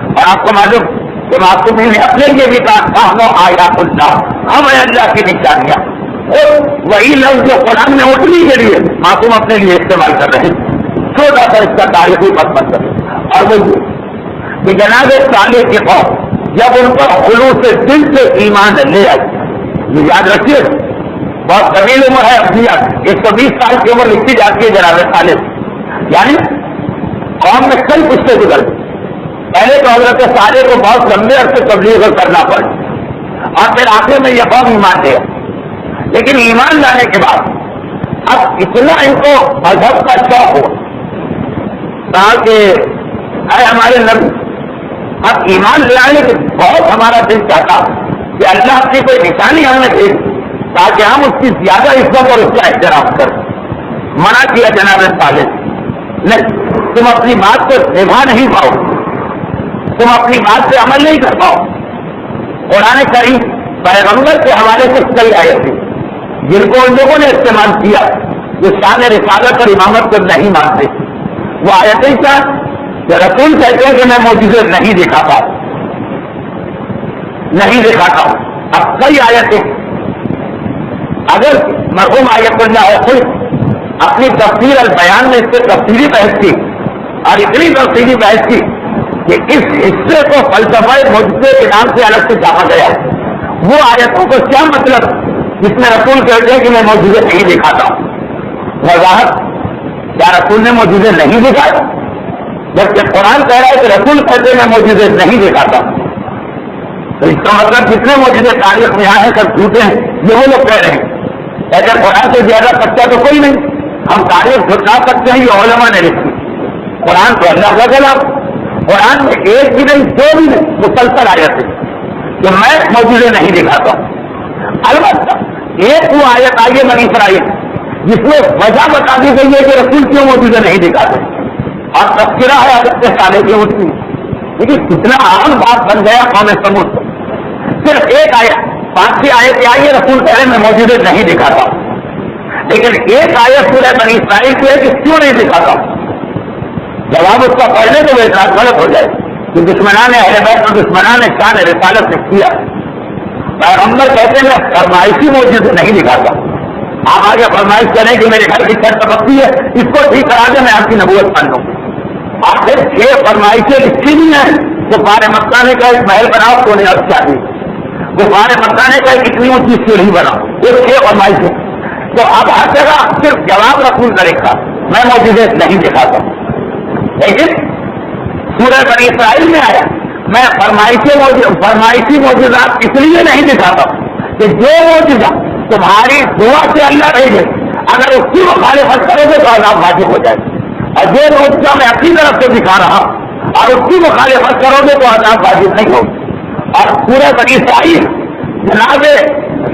اور آپ کو معلوم کہ معصومین نے اپنے لیے بھی کہا ہم آیات اللہ، ہم اللہ کی نشانیاں، اور وہی لفظ جو قرآن میں اونٹنی کے لیے معصوم اپنے لیے استعمال کر رہے ہیں، چھوٹا سا اس کا تاریخی پس منظر۔ اور وہ کہ جناب صالح کی قوم جب ان پر خلوص سے دل سے ایمان لے آئی، یہ یاد رکھیے بہت طویل عمر ہے انبیاء، 120 سال کی عمر لکھی جاتی ہے جناب صالح، یعنی قوم میں کئی قصے گزر گئے۔ پہلے تو حضرت صالح کو بہت لمبے عرصے تبلیغ کرنا پڑا اور پھر آخر میں یہ قوم ایمان لے آئی، لیکن ایمان لانے کے بعد اب اتنا ان کو مذہب کا شوق ہوا کہا کہ اے ہمارے نبی، اب ایمان لے آنے کے بہت ہمارا دل چاہتا کہ اللہ کی کوئی نشانی ہمیں دے تاکہ ہم اس کی زیادہ عزت اور اس کا احترام کریں۔ منع کیا جناب صالح، نہیں تم اپنی بات کو نبھا نہیں پاؤ، تم اپنی بات سے عمل نہیں کر پاؤ۔ قرآن کریم پیغمبر کے حوالے سے کئی آیتیں جن کو ان لوگوں نے استعمال کیا جو شان رسالت اور امامت کو نہیں مانتے، وہ آیتیں کیا کہ رسول کہتے ہیں کہ میں معجزے نہیں دکھاتا ہوں۔ اب کئی آیتیں اگر مرحوم آیت اللہ خود اپنی تفسیر البیان میں اس سے تفصیلی بحث کی اور اتنی تفصیلی بحث کی کہ اس حصے کو فلسفہ معجزے کے نام سے الگ سے جانا گیا، وہ آیتوں کو کیا مطلب جس میں رسول کہتے ہیں کہ میں معجزے نہیں دکھاتا ہوں؟ وضاحت، کیا رسول نے معجزے نہیں دکھائے؟ جبکہ قرآن کہہ رہا ہے کہ رسول کہتے ہیں میں معجزے نہیں دکھاتا ہوں، تو اس کا مطلب جتنے معجزے تاریخ میں آئے ہیں سب جھوٹے ہیں، یہ وہ لوگ کہہ رہے ہیں۔ ایسے قرآن سے زیادہ سچا تو کوئی نہیں، ہم تاریخ جھٹلا سکتے ہیں، یہ علماء نے لکھی، قرآن تو اللہ کا کلام، قرآن میں ایک بھی نہیں دو بھی نہیں مسلسل آیت ہے کہ میں معجزے نہیں دکھاتا ہوں۔ البتہ ایک وہ آیت آئی ہے بنی اسرائیل جس میں وجہ بتا دی گئی ہے کہ رسول کیوں معجزے نہیں دکھاتے، اور تذکرہ ہے حضرت صالح کی اٹھتی، لیکن کتنا عام بات بن گیا قوم سمود۔ صرف ایک آیت، 5 آیت آئی ہے رسول کہہ رہے میں معجزے نہیں دکھاتا، لیکن ایک آیت سورہ بنی اسرائیل کی ہے کہ کیوں نہیں دکھاتا۔ جواب اس کا پڑھنے تو وہ اعتراض غلط ہو جائے کہ دشمنان اہل بیت اور دشمنان شان رسالت نے کیا۔ پیغمبر کہتے ہیں میں فرمائشی معجزے نہیں دکھاتا، آپ آگے فرمائش کریں کہ میرے گھر کی چھت پکتی ہے، اس کو ٹھیک کرا دیں، میں آپ کی نبوت مان لوں۔ آخر 6 فرمائشیں لکھی نہیں ہیں، غبار مکہ نے کہا ایک محل بناؤ سونے اور چاندی، غبار مکہ نے کہا کتنی اونچی سیڑھی بناؤ، یہ 6 فرمائشیں۔ تو اب ہر جگہ صرف جواب رسول کرے گا میں معجزے نہیں دکھاتا، لیکن سورہ بنی اسرائیل میں آیا میں فرمائشی معجزات اس لیے نہیں دکھاتا کہ جو معجزہ تمہاری دعا سے اللہ بھیجے اگر اس کی مخالفت کرو گے تو عذاب واجب ہو جائے، اور جو معجزہ میں اپنی طرف سے دکھا رہا اور اس کی مخالفت کرو گے تو عذاب واجب نہیں ہوگا۔ اور سورہ بنی اسرائیل جناب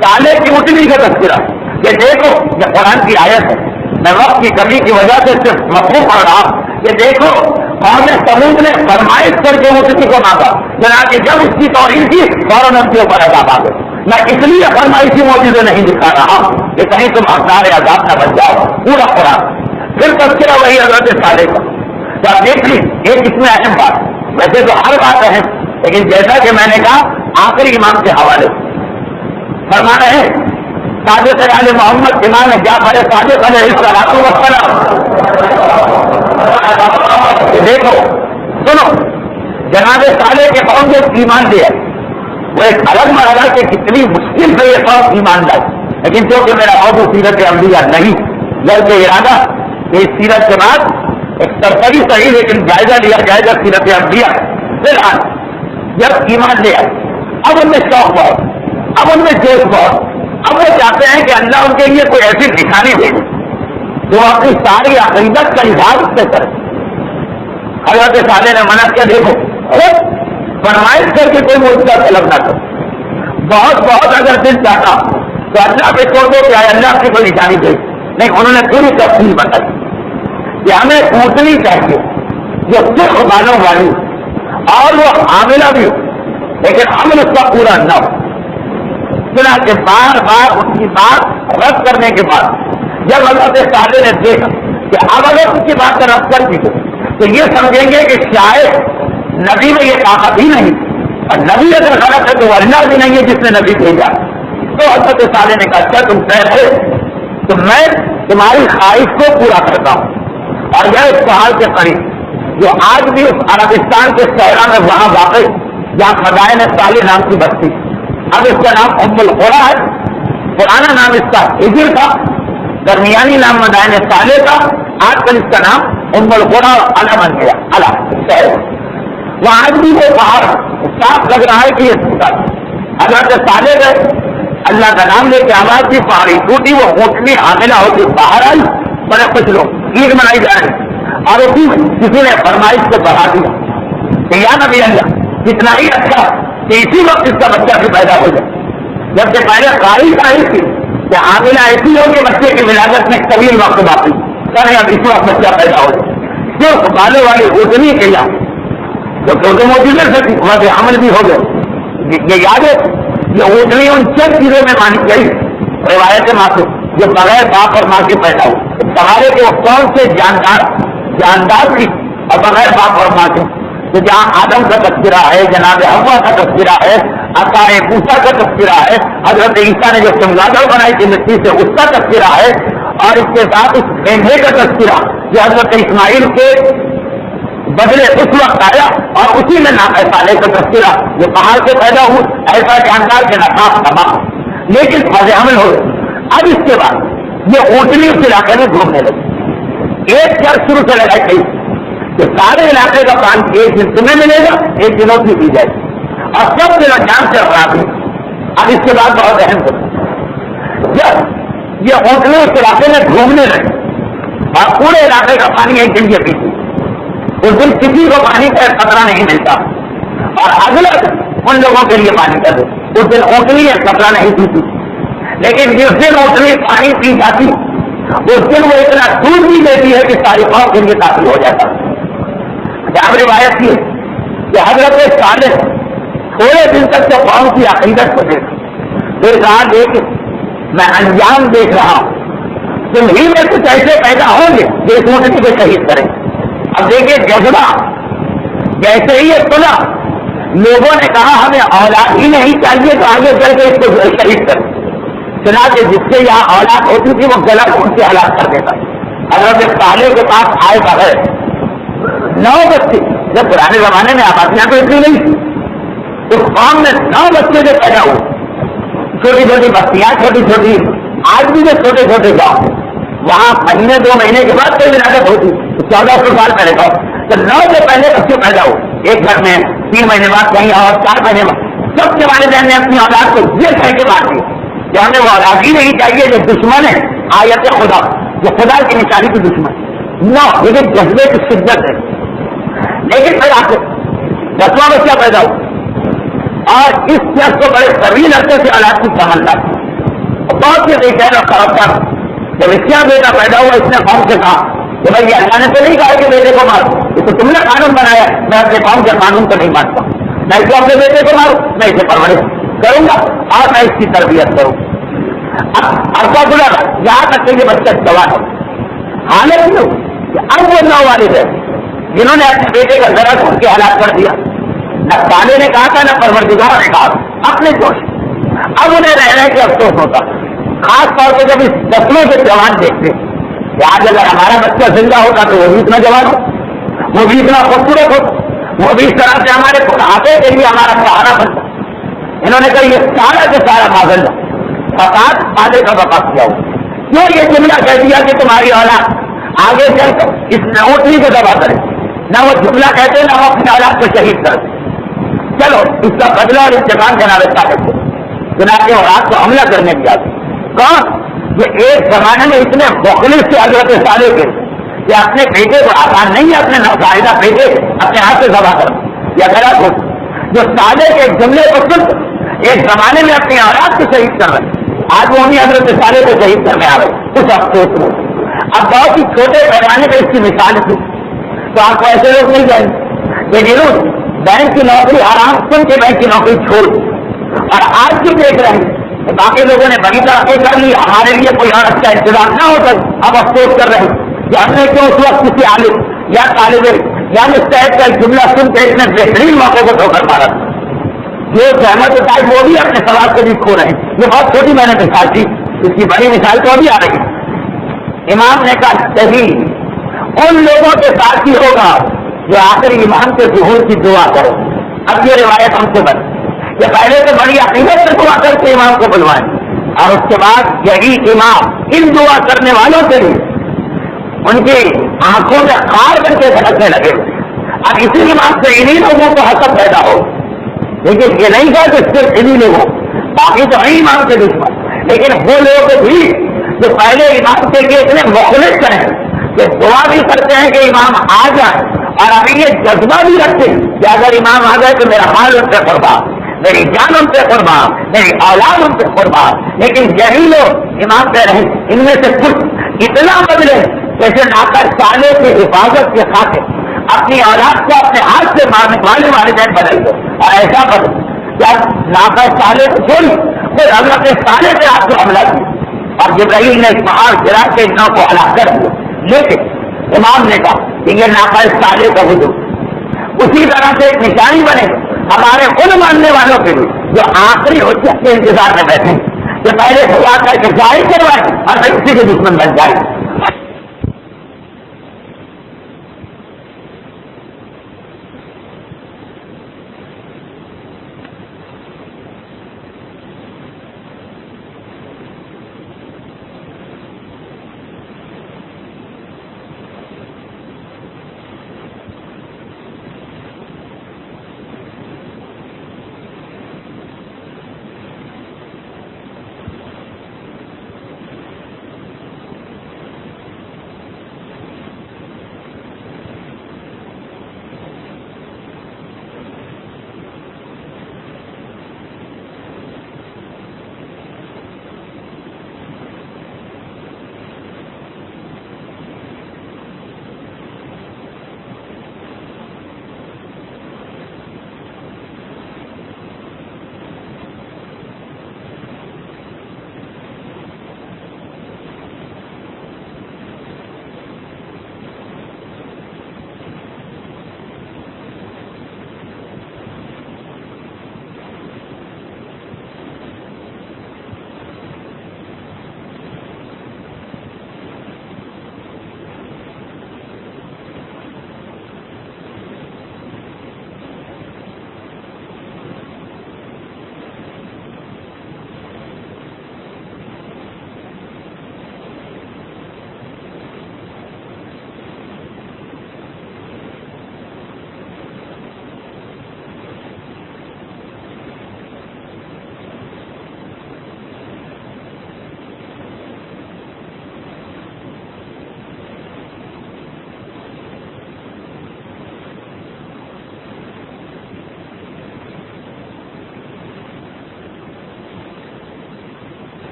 صالح کی اٹھنی کا تذکرہ کہ دیکھو یہ قرآن کی آیت ہے، میں وقت کی کمی کی وجہ سے صرف مفہوم پڑھ رہا کہ دیکھو قوم سمود نے فرمائش کر کے اونٹنی کو مانگا، جناب جب اس کی توہین کی فوراً ان کے اوپر عذاب آ گئے۔ میں اس لیے فرمائشی معجزے نہیں دکھا رہا کہ کہیں تم حقدار عذاب نہ بن جاؤ، پورا قرآن۔ پھر تذکرہ وہی حضرت صالح کا، تو آپ دیکھ لی ایک اس میں اہم بات، ویسے تو ہر بات اہم، لیکن جیسا کہ میں نے کہا آخری امام کے حوالے فرما رہے ہیں صادق آل محمد امام جعفر صادق علیہ السلام۔ دیکھو سنو، جناب صالح کے قوم جو ایمان لیا وہ ایک الگ مرحلہ کہ کتنی مشکل سے یہ قوم ایمان لائی، لیکن چونکہ میرا موضوع سیرت انبیاء نہیں، بلکہ ارادہ کہ اس سیرت کے بعد ایک سرسری صحیح لیکن جائزہ لیا جائے گا سیرت انبیاء۔ پھر جب ایمان لیا اب ان میں شوق بہت، اب ان میں جوش بہت، اب وہ چاہتے ہیں کہ اللہ ان کے لیے کوئی ایسی نشانی دے جو اپنی ساری عقیدت کا اظہار اس سے کرے۔ حضرت صالح نے منع کیا، دیکھو خود فرمائش کر کے کوئی معجزہ طلب نہ کرو، بہت اگر دل چاہتا تو اللہ پہ چھوڑ دو کہ اللہ کی کوئی نشانی دے، نہیں انہوں نے پوری تفصیل بتائی کہ ہمیں اونٹنی چاہیے جو صرف بالوں والی اور وہ عاملہ بھی ہو لیکن عمل اس کا پورا نہ ہو۔ سنا کہ بار بار ان کی بات رد کرنے کے بعد جب حضرت صالح نے دیکھا کہ اب اگر ان کی بات رد کر دی تو یہ سمجھیں گے کہ شاید نبی میں یہ طاقت ہی نہیں، اور نبی اگر غلط ہے تو اللہ بھی نہیں ہے جس نے نبی بھیجا. تو حضرت صالح نے کہا اچھا تم کہتے تو میں تمہاری خواہش کو پورا کرتا ہوں. اور یہ اس پہاڑ کے قریب جو آج بھی اس عربستان کے صحرا میں وہاں واقع جہاں مدائن صالح نام کی بستی، اب اس کا نام ام القریٰ ہے. پرانا نام اس کا ہجر تھا، درمیانی نام مدائن صالح کا، آج کل اس کا نام ام القریٰ اعلیٰ بن گیا. اعلیٰ شہر وہ آج بھی وہ پہاڑ صاف لگ رہا ہے کہ یہ حضرت صالح گئے، اللہ کا نام لے کے آواز کی پہاڑی ٹوٹی، وہ اونٹنی حاملہ ہو کے باہر آئی. بڑے کچھ لوگ عید منائی جا رہے اور اسی میں کسی نے فرمائش کو بڑھا دیا کہ یا نبی اللہ کتنا ہی اچھا کہ اسی وقت اس کا بچہ بھی پیدا ہو جائے، جبکہ پہلے خواہش آئی تھی کہ حاملہ ایسی ہو کہ بچے کی ولادت میں طویل وقت باقی کریں، اب اس وقت بچہ پیدا ہو جائے. صرف بالے والی اونٹنی کے یہاں جو چھوٹے موٹی کر سکتی وہاں سے عمل بھی ہو گئے. یہ یاد ہے یہ اونٹنی ان چند چیزوں میں مانی گئی روایت معصوم جو بغیر باپ اور ماں کے پیدا ہو. سوارے کے وہ کون سے جاندار تھی اور بغیر باپ اور ماں کے، تو جہاں آدم کا تذکرہ ہے، جناب حوا کا تذکرہ ہے، عصائے موسیٰ کا تذکرہ ہے، حضرت عیسیٰ نے جو چمگادڑ بنائی تھی مٹی سے اس کا تذکرہ ہے، اور اس کے ساتھ اس مینڈے کا تذکرہ جو حضرت اسماعیل کے بدلے اس وقت آیا، اور اسی میں ناقہ صالح کا تذکرہ جو پہاڑ سے پیدا ہوا ایسا جاندار کے نقاب تباہ، لیکن فض حمل ہو گئے. اب اس کے بعد یہ اونٹنی اس علاقے میں گھومنے لگی. ایک شرط شروع سے لگائی گئی کہ سارے علاقے کا پانی ایک دن تمہیں ملے گا، ایک دنوں کی دی جائے گی، اور سب دنوں جان سے خراب ہے. اب اس کے بعد بہت اہم ہوتا جب یہ اونٹنی اس علاقے میں گھومنے لگے اور پورے علاقے کا پانی ایک دن کے پیچھے، اس دن کسی کو پانی کا خطرہ نہیں ملتا، اور اگلے ان لوگوں کے لیے پانی کا دے اس دن اونٹنی ایک خطرہ نہیں پیتی. لیکن جس دن اونٹنی پانی پی جاتی اس دن وہ اتنا دودھ بھی دیتی ہے کہ ساری قوم کے لیے کافی ہو جاتا. جب روایت کی کہ حضرت صالح تھوڑے دن تک تو قوم کی عقیدت کو دیکھ پھر کہا دیکھ میں انجام دیکھ رہا ہوں، تم ہی میں کچھ ایسے پیدا ہوں گے جو اس اونٹنی کو شہید کریں. اب دیکھیے جذبہ جیسے ہی یہ سنا لوگوں نے کہا ہمیں اولاد ہی نہیں چاہیے تو آگے چل کے اس کو شہید کریں. سنا کہ جس سے یہاں اولاد ہوتی تھی وہ غلط ان سے ہلاک کر دیتا. حضرت صالح کے پاس آئے بغیر 9 بچے، جب پرانے زمانے میں آبادیاں تو اتنی نہیں تھی، اس قوم میں 9 بچے جو پیدا ہوئے، چھوٹی چھوٹی بستیاں، چھوٹی چھوٹی آج بھی جو چھوٹے چھوٹے گاؤں، وہاں مہینے 2 مہینے کے بعد کوئی ولادت ہوتی 1400 سال پہلے کا، تو 9 سے پہلے بچے پیدا ہوئے ایک گھر میں، 3 مہینے بعد کہیں اور 4 مہینے بعد. سب کے والدین نے اپنی اولاد کو یہ کہہ کے بات دی کہ ہمیں وہ اولاد ہی نہیں چاہیے جو دشمن ہے آیت خدا، جو خدا کی نشانی کی دشمن نہ، لیکن جذبے کی شدت ہے. لیکن پھر آپ 10واں بچہ پیدا ہو اور اس شخص کو بڑے طویل عرصے سے اولاد کی تمنا تھی، بہت سے بےچین اور خرابدار. جب اس کا بیٹا پیدا ہوا اس نے قوم سے کہا کہ بھائی اللہ نے تو نہیں کہا کہ بیٹے کو مارو، یہ تو تم نے قانون بنایا، میں اپنے قوم کے قانون کو نہیں مانتا، میں اس کو اپنے بیٹے کو ماروں، میں اسے پرورش کروں گا اور میں اس کی تربیت کروں. اب عرصہ گزرا یہاں تک کہ یہ بچہ جوان ہو. حالت یہ کہ اب وہ 9 والد ہے جنہوں نے اپنے بیٹے کا ذرا ان کے ہلاک کر دیا. نہ صالح نے کہا تھا نہ پروردگار نے کہا، اپنے جوش. اب انہیں رہ کے افسوس ہوتا، خاص طور پہ جب اس 10ویں کے جوان دیکھتے کہ آج اگر ہمارا بچہ زندہ ہوتا تو وہ بھی اتنا جوان ہو، وہ بھی اتنا خوبصورت ہو، وہ بھی اس طرح سے ہمارے بڑھاپے کے لیے ہمارا سہارا بنتا. انہوں نے کہا یہ سارا کے سارا معذلہ فساد صالح کا بقا کیا ہو. کیوں یہ جملہ کہہ دیا کہ تمہاری اولاد آگے چل کر اس اونٹنی کو دبا کرے؟ نہ وہ جملہ کہتے نہ وہ اپنی اولاد کو شہید کرتے. چلو اس کا بدلہ اور انتقام جناب صالح کو جناب کے اولاد کو حملہ کرنے کی آتی. کون؟ یہ ایک زمانے میں اتنے مخلص سے حضرت صالح کے کہ اپنے بیٹے کو آسان نہیں ہے اپنے ناقاعدہ بیٹے اپنے ہاتھ سے ذبح کرنا یا غلط ہو. جو صالح کے جملے کو سن ایک زمانے میں اپنی اولاد کو شہید کر رہے، آج وہ انہیں حضرت صالح کو شہید کرنے آ رہے اس افسوس میں. اب بہت ہی چھوٹے پیمانے پہ اس کی مثال تھی تو آپ کو ایسے لوگ مل جائیں گے کہ جنہوں بینک کی نوکری آرام سن کے بینک کی نوکری چھوڑ اور آج بھی دیکھ رہے ہیں باقی لوگوں نے بڑی ترقی کر لی, ہمارے لیے کوئی اور اچھا انتظام نہ ہو سکے. اب افسوس کر رہے ہیں کہ ہم نے کیوں اس وقت کسی عالم یا طالب علم یا مستحق کا جملہ سن کے اتنے بہترین موقع کو ٹھوکر مارا. یہ زحمت صاحب وہ بھی اپنے سوال سے بھی کھو رہے ہیں. یہ بہت چھوٹی میں نے مثال تھی, اس کی بڑی مثال تو ابھی آ رہی ہے. امام نے کہا صحیح ان لوگوں کے ساتھ ہی ہوگا جو آخری امام کے ظہور کی دعا کرو. اب یہ روایت ہم سے بن کہ پہلے سے بڑی عقیدت سے دعا کر کے امام کو بلوائیں, اور اس کے بعد یہی امام ان دعا کرنے والوں کے لیے ان کی آنکھوں میں خار بن کے بھٹکنے لگے. اب اسی امام سے انہیں لوگوں کو حسد پیدا ہو, لیکن یہ نہیں کہا کہ صرف انہیں لوگوں, باقی تو نہیں امام کے دشمن, لیکن وہ لوگ بھی جو پہلے امام کے لیے اتنے مخلص ہیں کہ دعا بھی کرتے ہیں کہ امام آ جائے, اور ابھی یہ جذبہ بھی رکھتے ہیں کہ اگر امام آ گئے تو میرا حال ان سے قربان, میری جان ان سے قربان, میری اولاد ان سے قربان. لیکن یہی لوگ امام کہہ رہے ہیں ان میں سے کچھ اتنا بدلے جیسے ناقہ صالح کی حفاظت کے خاطر اپنی اولاد کو اپنے ہاتھ سے مارنے والے والدین بدل دو, اور ایسا بدل کیا ناقہ صالح کو چھوڑی پھر حضرت صالح سے آپ کو حملہ کیا اور جبرائیل نے اس پہاڑ گرا کے ان کو ہلاک کر دیا. لیکن امام نے کہا کہ یہ ناقہ صالح کا وجود اسی طرح سے ایک نشانی بنے ہمارے ان ماننے والوں کے لیے جو آخری حجت کے انتظار میں بیٹھے ہیں کہ پہلے خدا کر کے ظاہر کروائے اور پھر کسی کے دشمن بن جائے.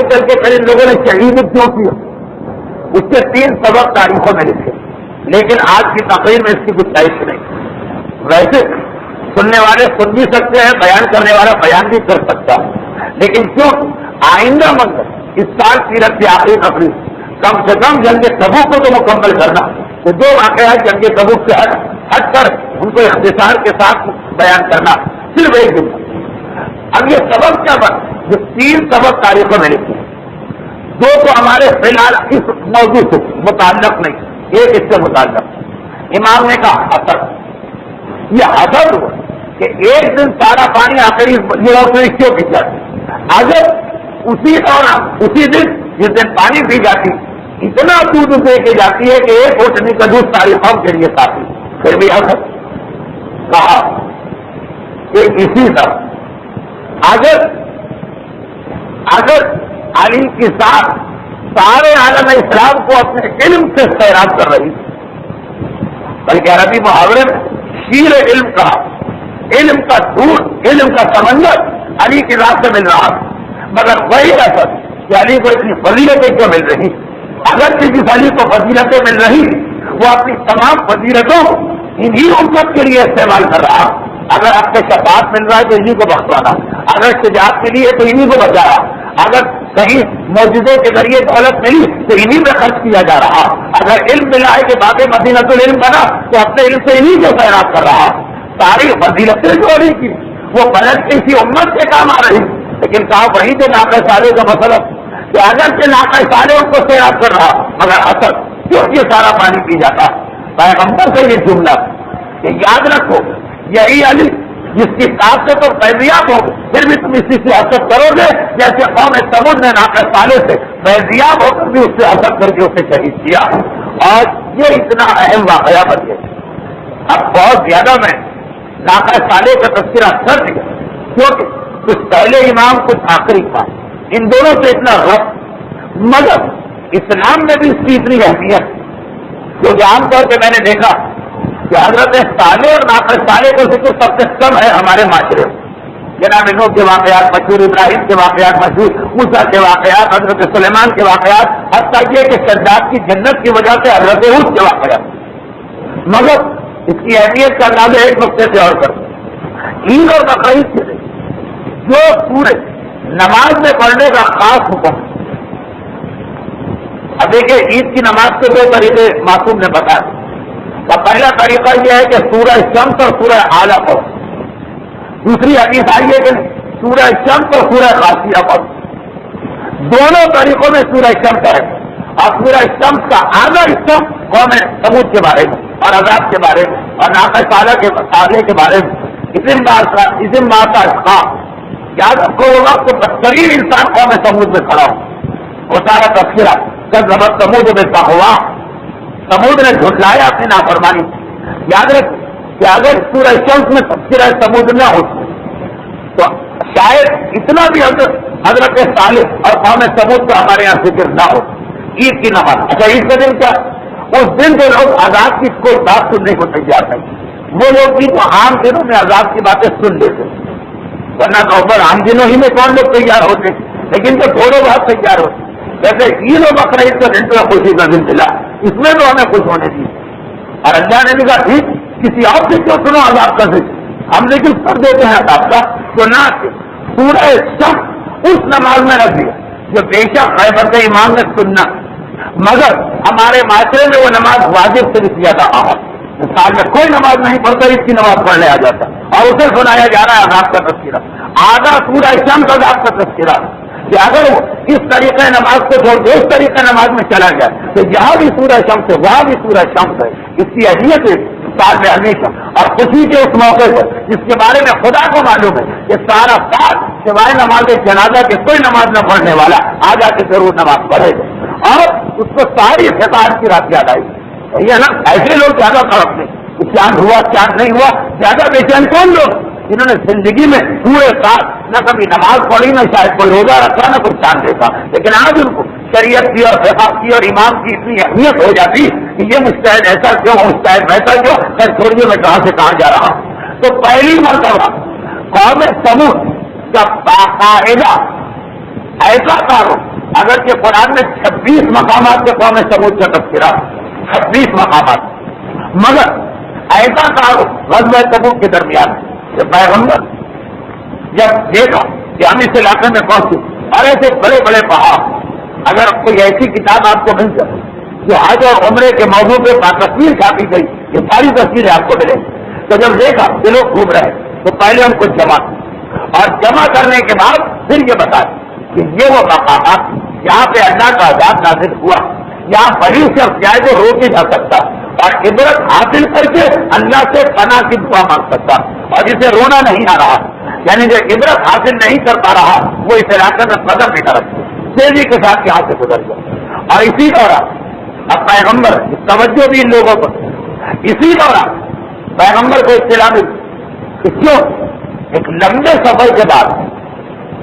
چل کے پھر ان لوگوں نے شہید کیوں کیا، اس کے 3 سبق تاریخوں میں لکھے، لیکن آج کی تقریر میں اس کی گنجائش نہیں۔ ویسے سننے والے سن بھی سکتے ہیں، بیان کرنے والا بیان بھی کر سکتا ہے، لیکن کیوں آئندہ منظر اس سال سیرت کی آخری تقریر کم سے کم جنگ تبوک کو تو مکمل کرنا، تو 2 واقعات جنگ تبوک سے ہٹ کر ان کو اختصار کے ساتھ بیان کرنا، صرف ایک دن۔ اب یہ سبق کیا بات، جو 3 سبق تاریخوں میں لکھے، 2 تو ہمارے فی الحال اس موضوع سے متعلق نہیں، ایک اس سے متعلق۔ امام نے کہا حسد، یہ حسد ہوا کہ ایک دن سارا پانی آخری یہ کیوں پی جاتی، اگر اسی دوران اسی دن جس دن پانی پی جاتی اتنا دودھ دے کے جاتی ہے کہ 1 گھٹنی کا دودھ ساری قوم کے لیے کافی، پھر بھی حسد۔ کہا کہ اسی طرح اگر علی کے ساتھ سارے عالم اسلام کو اپنے علم سے سیراب کر رہی، بلکہ عربی محاورے میں شیر علم کہا، علم کا دودھ، علم کا سمندر علی کی ذات سے مل رہا، مگر وہی حسد کہ علی کو اتنی فضیلتیں کیوں مل رہی، اگر جس علی کو فضیلتیں مل رہی وہ اپنی تمام فضیلتوں انہی امت کے لیے استعمال کر رہا، اگر آپ کو شفاعت مل رہا ہے تو انہی کو بخشوانا، اگر شجاعت کے لیے تو انہی کو بچانا، اگر کہیں معجزوں کے ذریعے دولت ملی تو انہی میں خرچ کیا جا رہا، اگر علم ملا ہے کہ باب مدینۃ العلم بنا تو اپنے علم سے انہی کو خیرات کر رہا، ساری فضیلتیں جو نہیں کی وہ پلٹ کے اسی امت کے کام آ رہی، لیکن کہا وہی جو ناقہ سالے کا مسئلہ کہ اگر کہ ناقہ سالے ان کو سیراب کر رہا مگر حسد کیوں یہ سارا پانی پی جاتا۔ پیغمبر سے یہ جملہ کہ یاد رکھو یہی علی جس کی طاقت اور فیضیاب ہو پھر بھی تم اسی سے حسد کرو گے، جیسے قوم سمود نے ناقہ سالے سے فیضیاب ہو کر بھی اس سے حسد کر کے اسے شہید کیا، اور یہ اتنا اہم واقعہ بن گیا۔ اب بہت زیادہ میں ناقہ سالے کا تذکرہ کر دیا کیونکہ کچھ پہلے امام کچھ آخری امام، ان دونوں سے اتنا ربط، مگر اسلام میں بھی اس کی اتنی اہمیت، کیونکہ عام طور پہ میں نے دیکھا کہ حضرت صالح اور ناقہ صالح کا ذکر سب سے کم ہے ہمارے معاشرے میں۔ جناب نوح کے واقعات مشہور، ابراہیم کے واقعات مشہور، موسیٰ کے واقعات، حضرت سلیمان کے واقعات، حتیٰ یہ کہ شداد کی جنت کی وجہ سے حضرت ہود کے واقعات، مگر اس کی اہمیت کا اندازہ ایک نقطے سے اور کر عید اور بقرعید کے جو پورے نماز میں پڑھنے کا خاص حکم۔ اب دیکھیں عید کی نماز کے 2 طریقے معصوم نے بتایا، پہلا طریقہ یہ ہے کہ سورہ شمس اور سورہ اعلیٰ پڑھو، دوسری حدیث آئی ہے کہ سورہ شمس اور سورہ غاشیہ پڑھو، دونوں طریقوں میں سورہ شمس ہے، اور سورہ شمس کا آدھا حصہ قوم سمود کے بارے میں اور عذاب کے بارے میں اور ناقہ صالح کے بارے میں، اسم ماتا یاد رکھو وہ وقت بدترین انسان قوم سمود میں کھڑا ہو، وہ سارا تذکرہ کذبت ثمود بالطغوا، سمود نے جھٹلایا اپنی نافرمانی۔ یاد رکھ کہ اگر سورہ شمس میں تذکرہ سمود نہ ہو تو شاید اتنا بھی حضرت صالح اور قوم سمود کا ہمارے یہاں ذکر نہ ہو۔ عید کی نماز، اچھا عید کا دن کیا، اس دن جو لوگ عذاب کی کوئی بات سننے کو تیار نہیں، وہ لوگ بھی تو عام دنوں میں عذاب کی باتیں سن لیتے، ورنہ تو اوپر عام دنوں ہی میں کون لوگ تیار ہوتے، لیکن تو تھوڑے بہت تیار ہوتے۔ جیسے عید و بقرعید کا دن تو خوشی کا دن ملا، اس میں تو ہمیں خوش ہونے دی، اور اللہ نے بھی کہا ٹھیک کسی اور سے کیوں سنو عذاب کا ذکر، ہم لیکن کر دیتے ہیں عذاب کا، تو نہ پورا شخص اس نماز میں رکھ دیا جو بے شک خیبر امام نے سننا، مگر ہمارے معاشرے میں وہ نماز واجب سے بھی زیادہ اہم، سال میں کوئی نماز نہیں پڑھتا اس کی نماز پڑھنے آ جاتا اور اسے سنایا جا رہا ہے عذاب کا تذکرہ، آدھا سورہ شمس عذاب کا تذکرہ، کہ اگر وہ اس طریقے نماز کو چھوڑ کے اس طریقے نماز میں چلا گیا تو یہاں بھی سورہ شمس ہے وہاں بھی سورہ شمس ہے، اس کی اہمیت ہے سال میں ہمیشہ، اور خوشی کے اس موقع پر جس کے بارے میں خدا کو معلوم ہے کہ سارا سال سوائے نماز جنازہ کے کوئی نماز نہ پڑھنے والا آ جا کے ضرور نماز پڑھے گا، اور اس کو ساری فطار کی رات یاد آئی۔ یہ نا ایسے لوگ زیادہ تڑپتے، چاند ہوا چاند نہیں ہوا، زیادہ بے چین کون لوگ جنہوں نے زندگی میں پورے سال نہ کبھی نماز پڑھی نہ شاید کوئی روزہ رکھا نہ کوئی چاند دیکھا، لیکن آج ان کو شریعت کی اور فقہ کی اور امام کی اتنی اہمیت ہو جاتی کہ یہ مجتہد ایسا کیوں مجتہد ویسا کیوں، خیر چھوڑیے میں کہاں سے کہاں جا رہا ہوں۔ تو پہلی مرتبہ قوم سمود کا باقاعدہ ایسا کارو اگرچہ قرآن میں 26 مقامات کے قوم سمود کا تذکرہ، 26 مقامات، مگر ایسا کہا غزوہ تبوک کے درمیان کہ پیغمبر جب دیکھا کہ ہم اس علاقے میں پہنچے اور ایسے بڑے بڑے پہاڑ، اگر کوئی ایسی کتاب آپ کو مل جائے جو حج اور عمرے کے موضوع پہ تصویر چھاپی گئی، یہ ساری تصویریں آپ کو ملیں، تو جب دیکھا کہ لوگ گھوم رہے تو پہلے ان کو جمع اور جمع کرنے کے بعد پھر یہ بتایا کہ یہ وہ مقامات یہاں پہ اللہ کا عذاب نازل ہوا، یہاں بڑی شخص جائے تو روک نہیں جا سکتا اور عبرت حاصل کر کے اللہ سے پناہ کی دعا مانگ سکتا، اور جسے رونا نہیں آ رہا، یعنی جو عبرت حاصل نہیں کر پا رہا وہ اس علاقے میں قدم نہیں کر تیزی کے ساتھ یہاں سے گزر گیا۔ اور اسی دوران اب پیغمبر توجہ بھی ان لوگوں پر، اسی دوران پیغمبر کو اطلاع ملی کہ کیوں ایک لمبے سفر کے بعد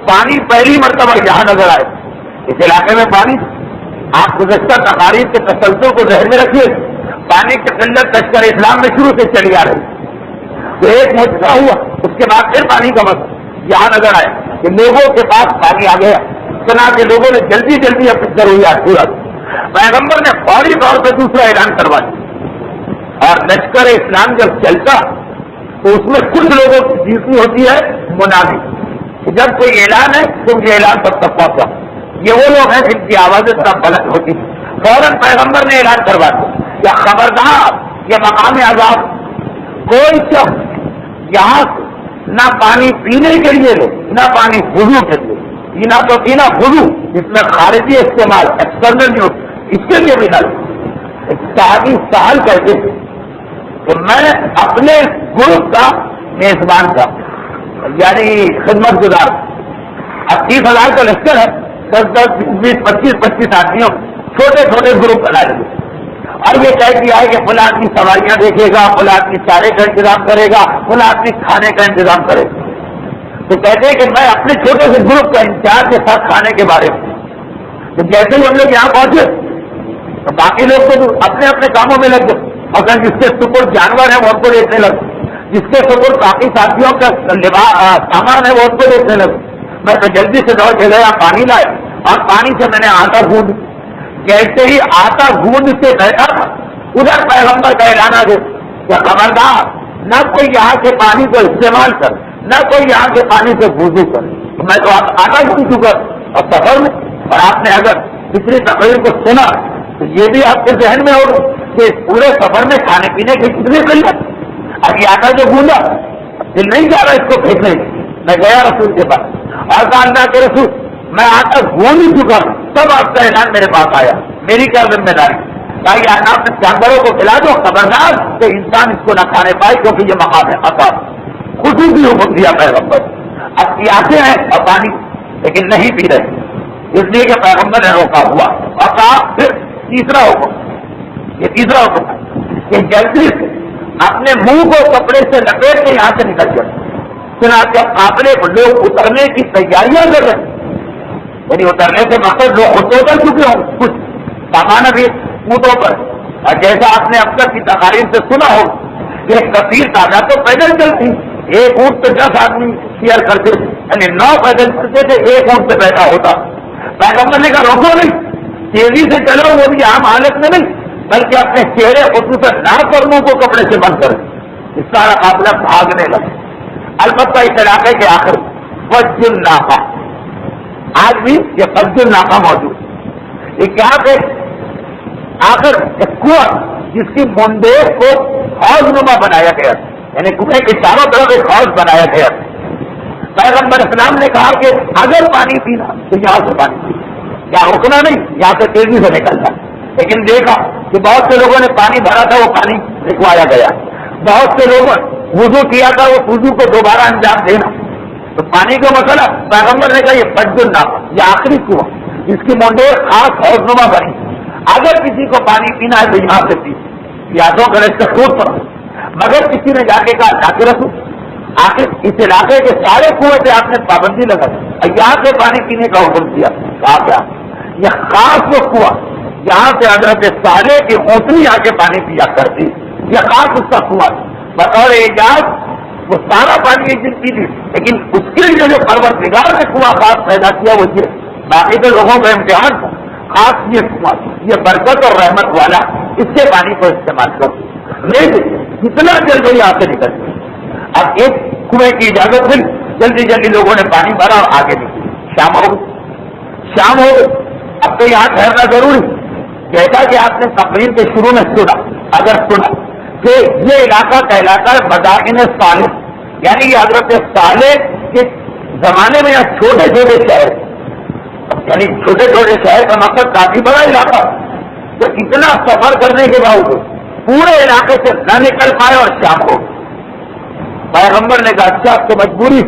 پانی پہلی مرتبہ یہاں نظر آئے، اس علاقے میں پانی، آپ گزشتہ تقاریب کے تسلسل کو ذہن میں رکھیے، پانی کی قلت لشکر اسلام میں شروع سے چلی آ رہی، تو ایک معجزہ ہوا، اس کے بعد پھر پانی کا مسئلہ یہاں نظر آئے کہ لوگوں کے پاس پانی آ گیا، سنا کے لوگوں نے جلدی جلدی اپنی ضروریات پورا، پیغمبر نے فوری طور پہ دوسرا اعلان کروا دیا، اور لشکر اسلام جب چلتا تو اس میں کچھ لوگوں کی ڈیوٹی ہوتی ہے منادی، جب کوئی اعلان ہے تو یہ اعلان سب تک پہنچا، یہ وہ لوگ ہیں جن کی آوازیں سب بلند ہوتی، فوراً پیغمبر نے اعلان کروا دیا یا خبردار یہ مقام عذاب، کوئی شخص یہاں سے نہ پانی پینے کے لیے لے نہ پانی وضو کے لیے، پینا تو پینا وضو جس میں خارجی استعمال ایکسٹرنل یوز، اس کے لیے بھی نہ لے۔ صحابی سوال کرتے کہ میں اپنے گروپ کا میزبان تھا، یعنی خدمت گزار، اب 30,000 کا لشکر ہے، 10 20 25 آدمیوں چھوٹے چھوٹے گروپ بنا لیں، اور یہ طے کیا ہے کہ فلاں آدمی سواریاں دیکھے گا، فلاں آدمی چارے کا انتظام کرے گا، فلاں آدمی کھانے کا انتظام کرے گا، تو کہتے ہیں کہ میں اپنے چھوٹے سے گروپ کا انچارج کے ساتھ کھانے کے بارے میں، تو جیسے ہی ہم لوگ یہاں پہنچے تو باقی لوگ تو اپنے اپنے کاموں میں لگ گئے، اور جس کے سپر جانور ہیں وہ ان کو دیکھنے لگے، جس کے سپر باقی ساتھیوں کا سامان ہے وہ ان کو دیکھنے لگے، میں تو جلدی سے دوڑ کے گیا، پانی لائے اور پانی سے میں نے آٹا گوند، جیسے ہی آٹا گوند سے بیٹھا تھا ادھر پیغمبر کا اعلان آ گیا کہ خبردار نہ کوئی یہاں کے پانی کو استعمال کر، نہ کوئی یہاں کے پانی سے وضو کر، میں تو آٹا گوند چکا اور سفر میں، اور آپ نے اگر پچھلی تقریر کو سنا تو یہ بھی آپ کے ذہن میں ہوگا کہ اس پورے سفر میں کھانے پینے کے کتنے قلت، اب یہ آٹا جو گوندا دل نہیں جا رہا اس کو پھینکنے، میں گیا رسول کے پاس اور کہا اللہ کے رسول میں آٹا گوند ہی چکا ہوں، تب آپ کا اعلان میرے پاس آیا، میری کیا ذمہ داری، بھائی آپ نے جانوروں کو کھلا دو، خبردار کہ انسان اس کو نہ کھانے پائے کیونکہ یہ مقام ہے خطا، خصوصی حکم دیا پیغمبر، اب پیاسے ہیں اور پانی لیکن نہیں پی رہے، اس لیے کہ پیغمبر نے روکا ہوا، اور کہا پھر تیسرا حکم، یہ تیسرا حکم ہے کہ جلدی سے اپنے منہ کو کپڑے سے لپیٹ کے یہاں سے نکل جائے، چنانچہ اپنے لوگ اترنے کی تیاریاں کر رہے ہیں، یعنی اترنے سے مقصد لوگ خود اتر چکے ہوں، کچھ سامان ابھی اونٹوں پر، اور جیسا آپ نے اب تک کی تقاریر سے سنا ہو کہ کثیر تعداد تو پیدل چلتی، ایک اونٹ پہ 10 آدمی شیئر کرتے، یعنی 9 پیدل چلتے تھے، ایک اونٹ پہ بیٹھا ہوتا، پیغمبر نے کہا روکو نہیں، تیزی سے چلو، وہ بھی عام حالت میں نہیں بلکہ اپنے چہرے خصوصاً ناک اور منہ کو کپڑے سے بند کریں، اس سارا قافلہ بھاگنے لگے، البتہ اس علاقے کے آخر فج الناقہ، آج بھی یہ فج الناقہ موجود، یہ کیا پہ آخر ایک کنواں جس کی مندیش کو حوض نما بنایا گیا، یعنی کنویں کے چاروں طرف ایک حوض بنایا گیا، پیغمبر اسلام نے کہا کہ اگر پانی پینا تو یہاں سے پانی پینا، یہاں رکنا نہیں، یہاں سے تیزی سے نکلنا، لیکن دیکھا کہ بہت سے لوگوں نے پانی بھرا تھا، وہ پانی رکوایا گیا، بہت سے لوگوں نے وضو کیا تھا، وہ وضو کو دوبارہ انجام دینا، تو پانی کا مسئلہ پیغمبر نے کہا یہ فج الناقہ، یہ آخری کنواں جس کی مونڈیر خاص حوض نما بنی، اگر کسی کو پانی پینا ہے تو یہاں سے پی، یادوں کا رشتہ خود پر، مگر کسی نے جا کے کہا لا کے رسول آخر اس علاقے کے سارے کنویں سے آپ نے پابندی لگا اور یہاں سے پانی پینے کا حکم دیا، کہا کیا یہ خاص وہ کنواں جہاں سے حضرت صالح کی اونٹنی آ کے پانی پیا کرتی، یہ خاص اس کا کنواں بطور اعجاز، وہ سارا پانی ایک دن پی تھی، لیکن اس کے لیے جو پروردگار نے کنواں خاص پیدا کیا وہ یہ باقی تو لوگوں کا امتحان تھا، خاص یہ برکت اور رحمت والا، اس سے پانی کو استعمال کرو، لیکن جتنا جلدی یہاں سے نکل گئے۔ اب ایک کنویں کی اجازت ملی، جلدی جلدی لوگوں نے پانی بھرا اور آگے نکلی، شام ہو گئی۔ اب تو یہاں ٹھہرنا ضروری، جیسا کہ آپ نے تقریر کے شروع میں سنا، اگر سنا کہ یہ علاقہ کہلاتا ہے مدائن صالح، یعنی یہ حضرت صالح کے زمانے میں یہاں چھوٹے چھوٹے شہر، یعنی چھوٹے چھوٹے شہر کا مقصد کافی بڑا علاقہ، تو اتنا سفر کرنے کے باوجود پورے علاقے سے نہ نکل پائے اور شام ہو۔ پیغمبر نے کہا اچھا اب تو مجبوری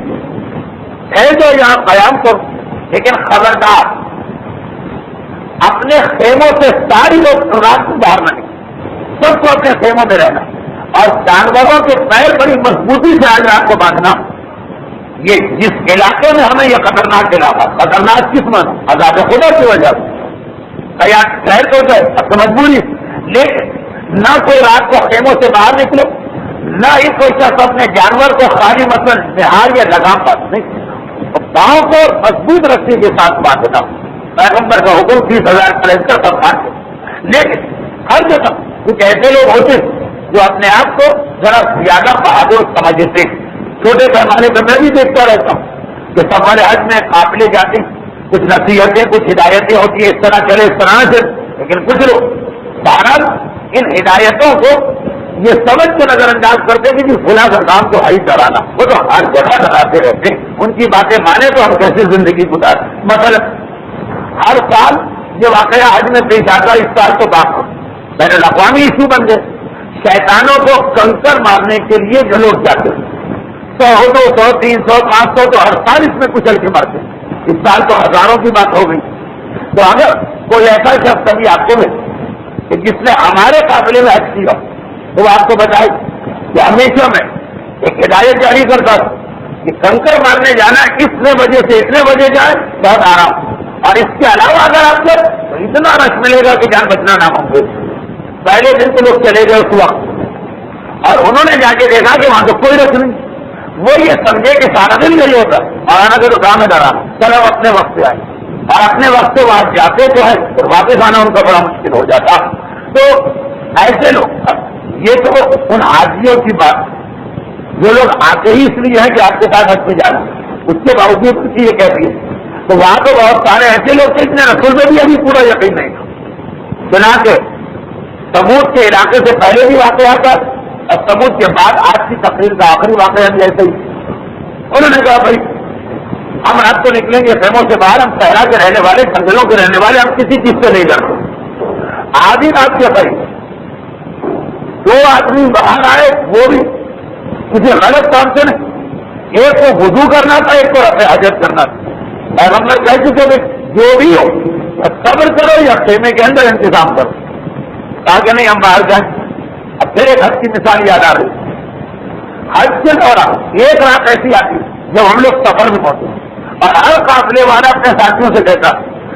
ہے جو یہاں قیام کرو، لیکن خبردار اپنے خیموں سے ساری لوگ رات کو باہر نہ نکلیں، سب کو اپنے خیموں میں رہنا، اور جانوروں کے پیر بڑی مضبوطی سے آج رات کو باندھنا۔ یہ جس علاقے میں ہمیں یہ خطرناک علاقہ، خطرناک کس میں عذاب خدا کی وجہ سے شہر تو اب تو مجبوری، لیکن نہ کوئی رات کو خیموں سے باہر نکلو، نہ ہی کوئی شخص اپنے جانور کو خالی مثلاً نہار یا لگام پر نہیں، پاؤں کو مضبوط رسی کے ساتھ باندھنا، پیغمبر کا حکم 30,000 کلچر سب باندھے۔ لیکن ہر جگہ کچھ ایسے لوگ ہوتے جو اپنے آپ کو ذرا زیادہ بہادر سمجھتے، چھوٹے پیمانے پہ میں بھی دیکھتا رہتا ہوں کہ سب والے حج میں قافلے جاتے ہیں، کچھ نصیحتیں کچھ ہدایتیں ہوتی ہیں، اس طرح چلے اس طرح سے، لیکن کچھ لوگ بہرحال ان ہدایتوں کو یہ سمجھ کے نظر انداز کرتے کہ جی فلاں کا کام تو ہی ڈرانا، وہ تو ہر جگہ ڈراتے رہتے، ان کی باتیں مانے تو ہم کیسے زندگی گزار۔ مثلا ہر سال یہ واقعہ حج میں پیش آتا، اس سال تو بات بین الاقوامی ایشو بن گئے، شیطانوں کو کنکر مارنے کے لیے جو لوگ جاتے ہیں 100 200 300 500 تو ہر سال اس میں کچل کے مرتے ہیں، اس سال تو ہزاروں کی بات ہو گئی۔ تو اگر کوئی ایسا شخص کبھی آپ کو ملے کہ جس نے ہمارے قافلے میں حج کیا تو وہ آپ کو بتائے کہ ہمیشہ میں ایک ہدایت جاری کرتا تھا کہ کنکر مارنے جانا اتنے بجے سے اتنے بجے جائے بہت آرام، اور اس کے علاوہ اگر آپ کو تو اتنا رش ملے گا کہ جان بچنا ناممکن۔ پہلے دن تو لوگ چلے گئے اس وقت، اور انہوں نے جا کے دیکھا کہ وہاں تو کوئی رش نہیں، وہ یہ سمجھے کہ سارا دن نہیں ہوتا، اور آنا کہ تو کام ہے ڈرانا، چلو اپنے وقت سے آئے، اور اپنے وقت سے وہاں جاتے تو ہے اور واپس آنا ان کا بڑا مشکل ہو جاتا۔ تو ایسے لوگ، یہ تو ان حاجیوں کی بات جو لوگ آتے ہی اس لیے ہیں کہ آپ کے ساتھ حج پہ جانا، اس کے باوجود کچھ یہ کہتی ہے، تو وہاں تو بہت سارے ایسے لوگ تھے جنہیں رسول میں بھی ابھی پورا یقین نہیں تھا۔ چنانچہ سمود کے علاقے سے پہلے بھی واقعہ تھا، اور سمود کے بعد آج کی تقریر کا آخری واقعہ بھی ایسے ہی۔ انہوں نے کہا بھائی ہم رات کو نکلیں گے خیموں سے باہر، ہم صحرا کے رہنے والے، جنگلوں کے رہنے والے، ہم کسی چیز سے نہیں ڈرتے۔ آدھی رات کے قریب 2 آدمی باہر آئے، وہ بھی کسی غلط کام سے نہیں، ایک کو وضو کرنا تھا، ایک کو رفع حاجت کرنا تھا۔ پیغمبر کہہ چکے تھے جو بھی ہو صبر کرو یا خیمے کے اندر انتظام کرو، کہا کہ نہیں ہم باہر جائیں۔ اب پھر ایک حج کی مثال یاد آ رہی، حج کے دوران ایک رات ایسی آتی جب ہم لوگ سفر میں پہنچے اور ہر قافلے والا اپنے ساتھیوں سے کہتا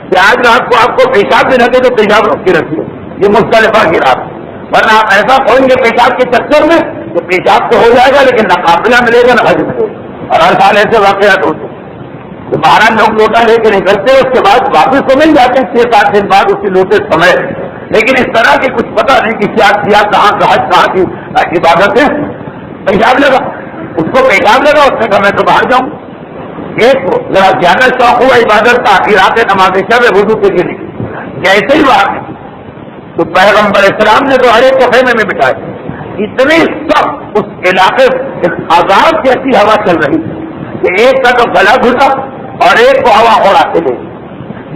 کہ آج رات کو آپ کو پیشاب بھی لگے تو پیشاب روک کے رکھیے، یہ مختلفہ کی رات، ورنہ آپ ایسا کھولیں گے پیشاب کے چکر میں کہ پیشاب تو ہو جائے گا لیکن نہ قافلہ ملے گا نہ حج ملے گا۔ اور ہر سال ایسے واقعات ہوتے تو 12 لوگ لوٹا لے کے نکلتے، اس کے بعد واپس تو مل جاتے ہیں 6-7 دن بعد اسی لوٹے سمے، لیکن اس طرح کی کچھ پتہ نہیں کہ کیا کیا، کہاں کا حج، کہاں کی عبادتیں۔ پیشاب لگا، اس کو پیشاب لگا، اس نے کہا میں تو باہر جاؤں۔ ایک کو ذرا زیادہ شوق ہوا عبادت کا، رات نماز شب وضو کے لیے نکلی، جیسے ہی وہاں تو پیغمبر اسلام نے تو ہر ایک کو خیمے میں بٹھایا، اتنی سخت اس علاقے عذاب جیسی ہوا چل رہی کہ ایک کا تو گلا گھٹا اور ایک کو ہوا اڑا کے لے،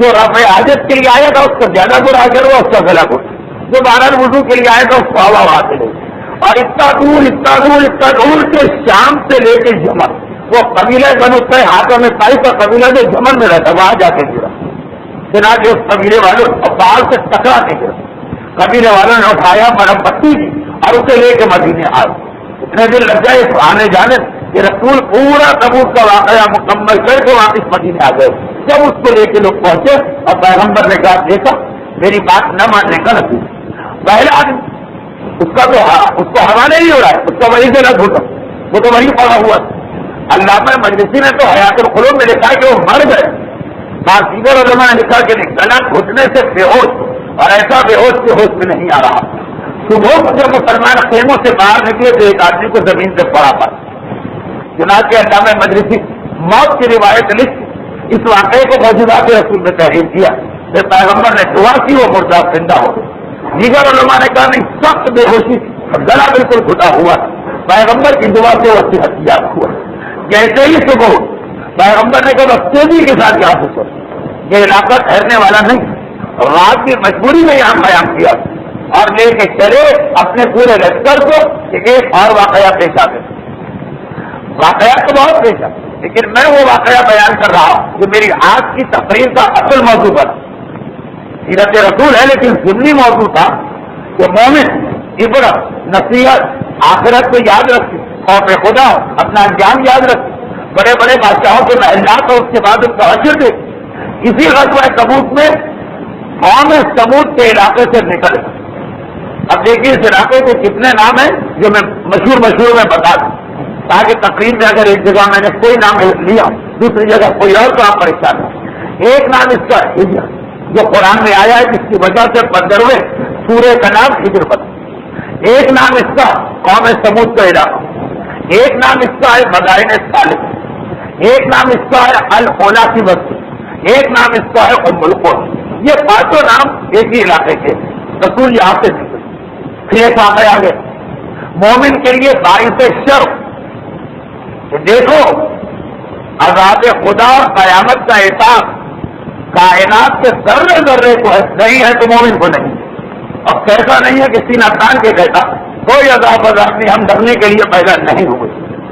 جو رفع حاجت کے لیے آیا تھا اس کا زیادہ برا اثر ہوا، اس کا گلا گھٹا، جو بہرحال وضو کے لیے آیا تھا اس کو ہوا اڑا کے لے، اور اتنا دور کے شام سے لے کے یمن، وہ قبیلہ بنو ہاتھوں میں پائی کا قبیلہ جو یمن میں رہتا وہاں جا کے گرا، چنانچہ اس قبیلے والوں باہر سے ٹکرا کے گرا، قبیلے والوں نے اٹھایا، مرم پٹی کی اور اسے لے کے مدینے آئے۔ اتنے دن لگ جائے آنے جانے کہ رسول پورا تبوک کا واقعہ مکمل کر کے واپس مدینے آ گئے۔ جب اس کو لے کے لوگ پہنچے اور پیغمبر نے کہا دیکھا میری بات نہ ماننے کا نتیجہ، پہلا آدمی اس کو ہوا نہیں ہو رہا ہے، اس کا وہی سے نہ گھٹا، وہ تو وہی پڑا ہوا تھا۔ علامہ مجلسی نے تو حیات القلوب میں لکھا کہ وہ مر گئے بعض دیگر علماء نے لکھا کہ نہیں، گلا گھٹنے سے بے ہوش، اور ایسا بے ہوش کہ ہوش میں نہیں آ رہا۔ صبح کو جب مسلمان خیموں سے باہر نکلے تو ایک آدمی کو زمین سے پڑا پڑا۔ چنانچہ علامہ مجلسی موت کی روایت لکھ اس واقعے کو معجزات رسول میں تحریر کیا کہ پیغمبر نے دعا کی، وہ مردہ زندہ ہو گیا۔ دیگر علماء نے کہا نہیں، سخت بے ہوشی اور گلا بالکل گھٹا ہوا، پیغمبر کی دعا سے وہ صحت یاب ہوا۔ جیسے ہی صبح پیغمبر نے کہا تیزی کے ساتھ یہاں سے سو، یہ علاقہ ٹھہرنے والا نہیں، رات کی مجبوری میں یہاں قیام کیا اور لے کے چلے اپنے پورے لشکر کو کہ ایک اور واقعہ پیش آ گیا۔ واقعات تو بہت پیش آ، لیکن میں وہ واقعہ بیان کر رہا ہوں جو میری آج کی تقریر کا اصل موضوع بنا۔ سیرت رسول ہے لیکن ضمنی موضوع تھا کہ مومن عبرت، نصیحت، آخرت کو یاد رکھے، خوف خدا، اپنا انجام یاد رکھے، بڑے بڑے بادشاہوں کے محلات اور اس کے بعد ان کا حشر دے۔ اسی غزوہ تبوک میں قوم سمود کے علاقے سے نکلے۔ اب دیکھیے اس علاقے کے کتنے نام ہیں جو میں مشہور میں بتا دوں، تاکہ تقریر میں اگر ایک جگہ میں نے کوئی نام لیا دوسری جگہ کوئی اور تو آپ پریشان ہے۔ ایک نام اس کا ہجر جو قرآن میں آیا ہے، جس کی وجہ سے 15ویں سورہ کا نام ہجر بنا۔ ایک نام اس کا قوم سمود کا علاقہ، ایک نام اس کا ہے مدائن صالح، ایک نام اس کا ہے الخولا کی بستی، ایک نام اس کا ہے ام القرى۔ یہ پانچوں نام ایک ہی علاقے کے رسول یہاں سے نکلے۔ پھر ایک واقعہ آگے مومن کے لیے باعث شرف کہ دیکھو عذاب خدا اور قیامت کا احساس کائنات کے ذرے ذرے کو ہے، نہیں ہے تو مومن کو نہیں۔ اب کیسا نہیں ہے کہ سینہ تان کے کہتا کوئی عذاب نہیں، ہم ڈرنے کے لیے پیدا نہیں ہوئے،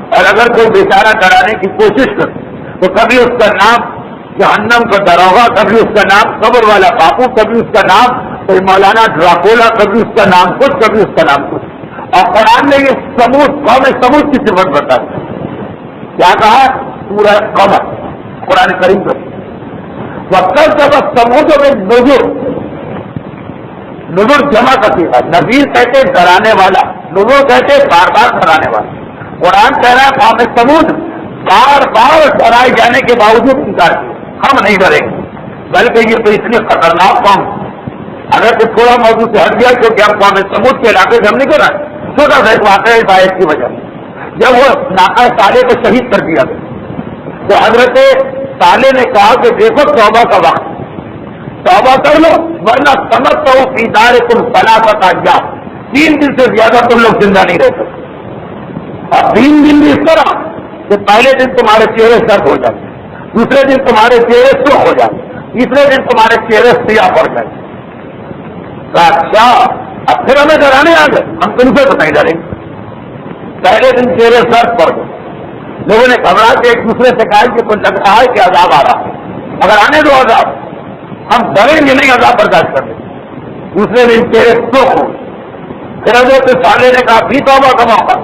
اور اگر کوئی بیچارہ ڈرانے کی کوشش کرے تو کبھی اس کا نام جہنم کا دروغہ، کبھی اس کا نام قبر والا باپو، کبھی اس کا نام کوئی مولانا ڈراکولا، کبھی اس کا نام کچھ، کبھی اس کا نام کچھ۔ اور قرآن نے یہ سمود قوم سمود کی صفت بتا دی۔ کیا کہا؟ سورہ قمر قرآن کریم کا وقت جب سمود میں نذر جمع کرتی ہے، نذیر کہتے ڈرانے والا، نذر کہتے بار بار ڈرانے والا۔ قرآن کہہ رہا ہے قوم سمود بار بار ڈرائے جانے کے باوجود انکار کیا، ہم نہیں ڈریں گے، بلکہ یہ تو اتنی خطرناک قوم۔ اگر تو تھوڑا موضوع سے ہٹ گیا کیونکہ ہم قوم سمود کے علاقے سے ہم نہیں کر رہے، چھوٹا سا ایک واقعہ اس آیت کی وجہ سے جب وہ ناقہ صالح کو شہید کر دیا گیا تو حضرت صالح نے کہا کہ دیکھو توبہ کا وقت، توبہ کر لو ورنہ سمجھتا ہوں کہ ادارے تم ثلاثت ایام، 3 دن سے زیادہ تم لوگ زندہ نہیں رہ سکتے۔ اور 3 دن بھی اس طرح کہ پہلے دن تمہارے چہرے سرد ہو جاتے، دوسرے دن تمہارے چہرے سرخ ہو جاتے، تیسرے دن تمہارے چہرے سیاہ پڑ جائیں۔ اچھا اب پھر ہمیں ڈرانے آ گئے، ہم تم سے تو نہیں ڈریں گے۔ پہلے دن چہرے سرد پڑ گئے، لوگوں نے گھبرا کے ایک دوسرے سے کہا کہ کچھ لگ رہا ہے کہ عذاب آ رہا ہے، اگر آنے دو عذاب، ہم ڈریں گے نہیں، عذاب برداشت کر لیں۔ دوسرے دن چہرے سرخ ہو، پھر حضرت صالح نے کہا بھی توبہ کا موقع،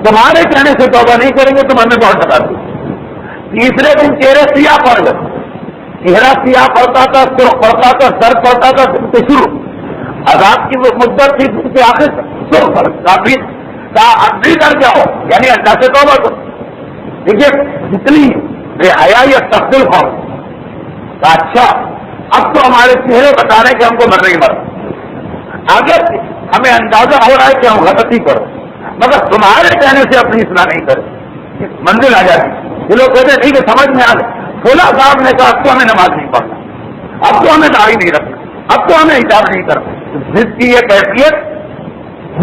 تمہارے کہنے سے توبہ نہیں کریں گے، تم ہمیں بہت ڈراتے۔ تیسرے دن چہرے سیاہ پڑ گئے، چہرہ سیاہ پڑتا تھا، سرخ پڑتا تھا، سر پڑتا تھا، دن سے شروع عذاب کی وہ مدت تھی دن سے آخر تک سرخ پڑتا اب بھی ڈر جاؤ، یعنی اللہ سے توبہ کرو۔ دیکھیے اتنی بے حیائی یا تبدیل ہو، اچھا اب تو ہمارے چہرے بتا رہے ہیں کہ ہم کو مر نہیں مرا، آگے ہمیں اندازہ ہو رہا ہے کہ ہم غلطی کرو، مگر تمہارے کہنے سے اپنی اصلاح نہیں کرے، منزل آ جاتی۔ یہ لوگ کہتے ہیں ٹھیک ہے سمجھ میں آ گئے، فلاں صاحب نے کہا اب تو ہمیں نماز نہیں پڑھنا، اب تو ہمیں داڑھی نہیں رکھنا، اب تو ہمیں حجاب نہیں کرنا۔ ضد کی یہ کیفیت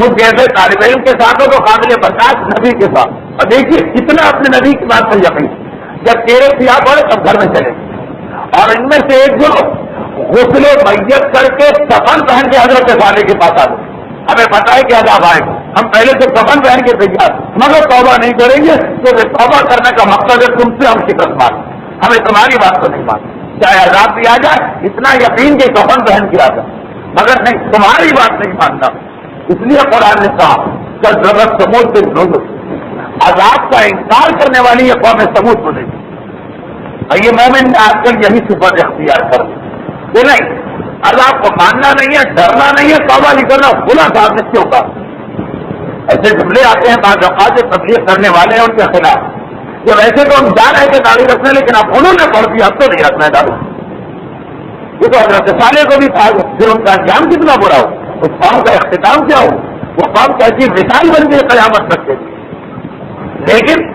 مجھ جیسے طالب علم کے ساتھ ہو تو قابل برداشت نبی کے ساتھ، اور دیکھیے کتنا اپنے نبی کی بات پر یقین، جب چہرے سیاہ پڑے تب گھر میں چلے، اور ان میں سے ایک جو غسل میت کر کے کفن پہن کے حضرت صالح کے پاس آ گئے، ہمیں پتا ہے کہ عذاب آئے گا، ہم پہلے سے کفن پہن کے تیار، مگر توبہ نہیں کریں گے کیونکہ توبہ کرنے کا مقصد ہے تم سے ہم شکست مانیں، ہمیں تمہاری بات کو نہیں مانیں، چاہے عذاب بھی آ جائے، اتنا یقین کہ کفن پہن کے آ جائے، مگر نہیں تمہاری بات نہیں ماننا۔ اس لیے قرآن نے کہا کہ ضرورت سمود سے نذر، عذاب کا انکار کرنے والی یہ قوم سمود کو نہیں، اور یہ مومن آج کل یہی صفت اختیار کر کہ نہیں عذاب کو ماننا نہیں ہے، ڈرنا نہیں ہے، توبہ نہیں کرنا، بلا صاحب نے کیوں کہا؟ ایسے جملے آتے ہیں بعض اوقات تبلیغ کرنے والے ہیں ان کے خلاف جو ویسے تو ہم جان رہے کہ داڑھی رکھنا، لیکن اب انہوں نے پڑھ دیا اب تو نہیں رکھنا ہے داڑھی. یہ تو حضرت صالح کو بھی تھا، پھر ان کا انجام کتنا برا ہو، اس قوم کا اختتام کیا ہو. وہ قوم کیسی مثال بن گئی قیامت تک کے. لیکن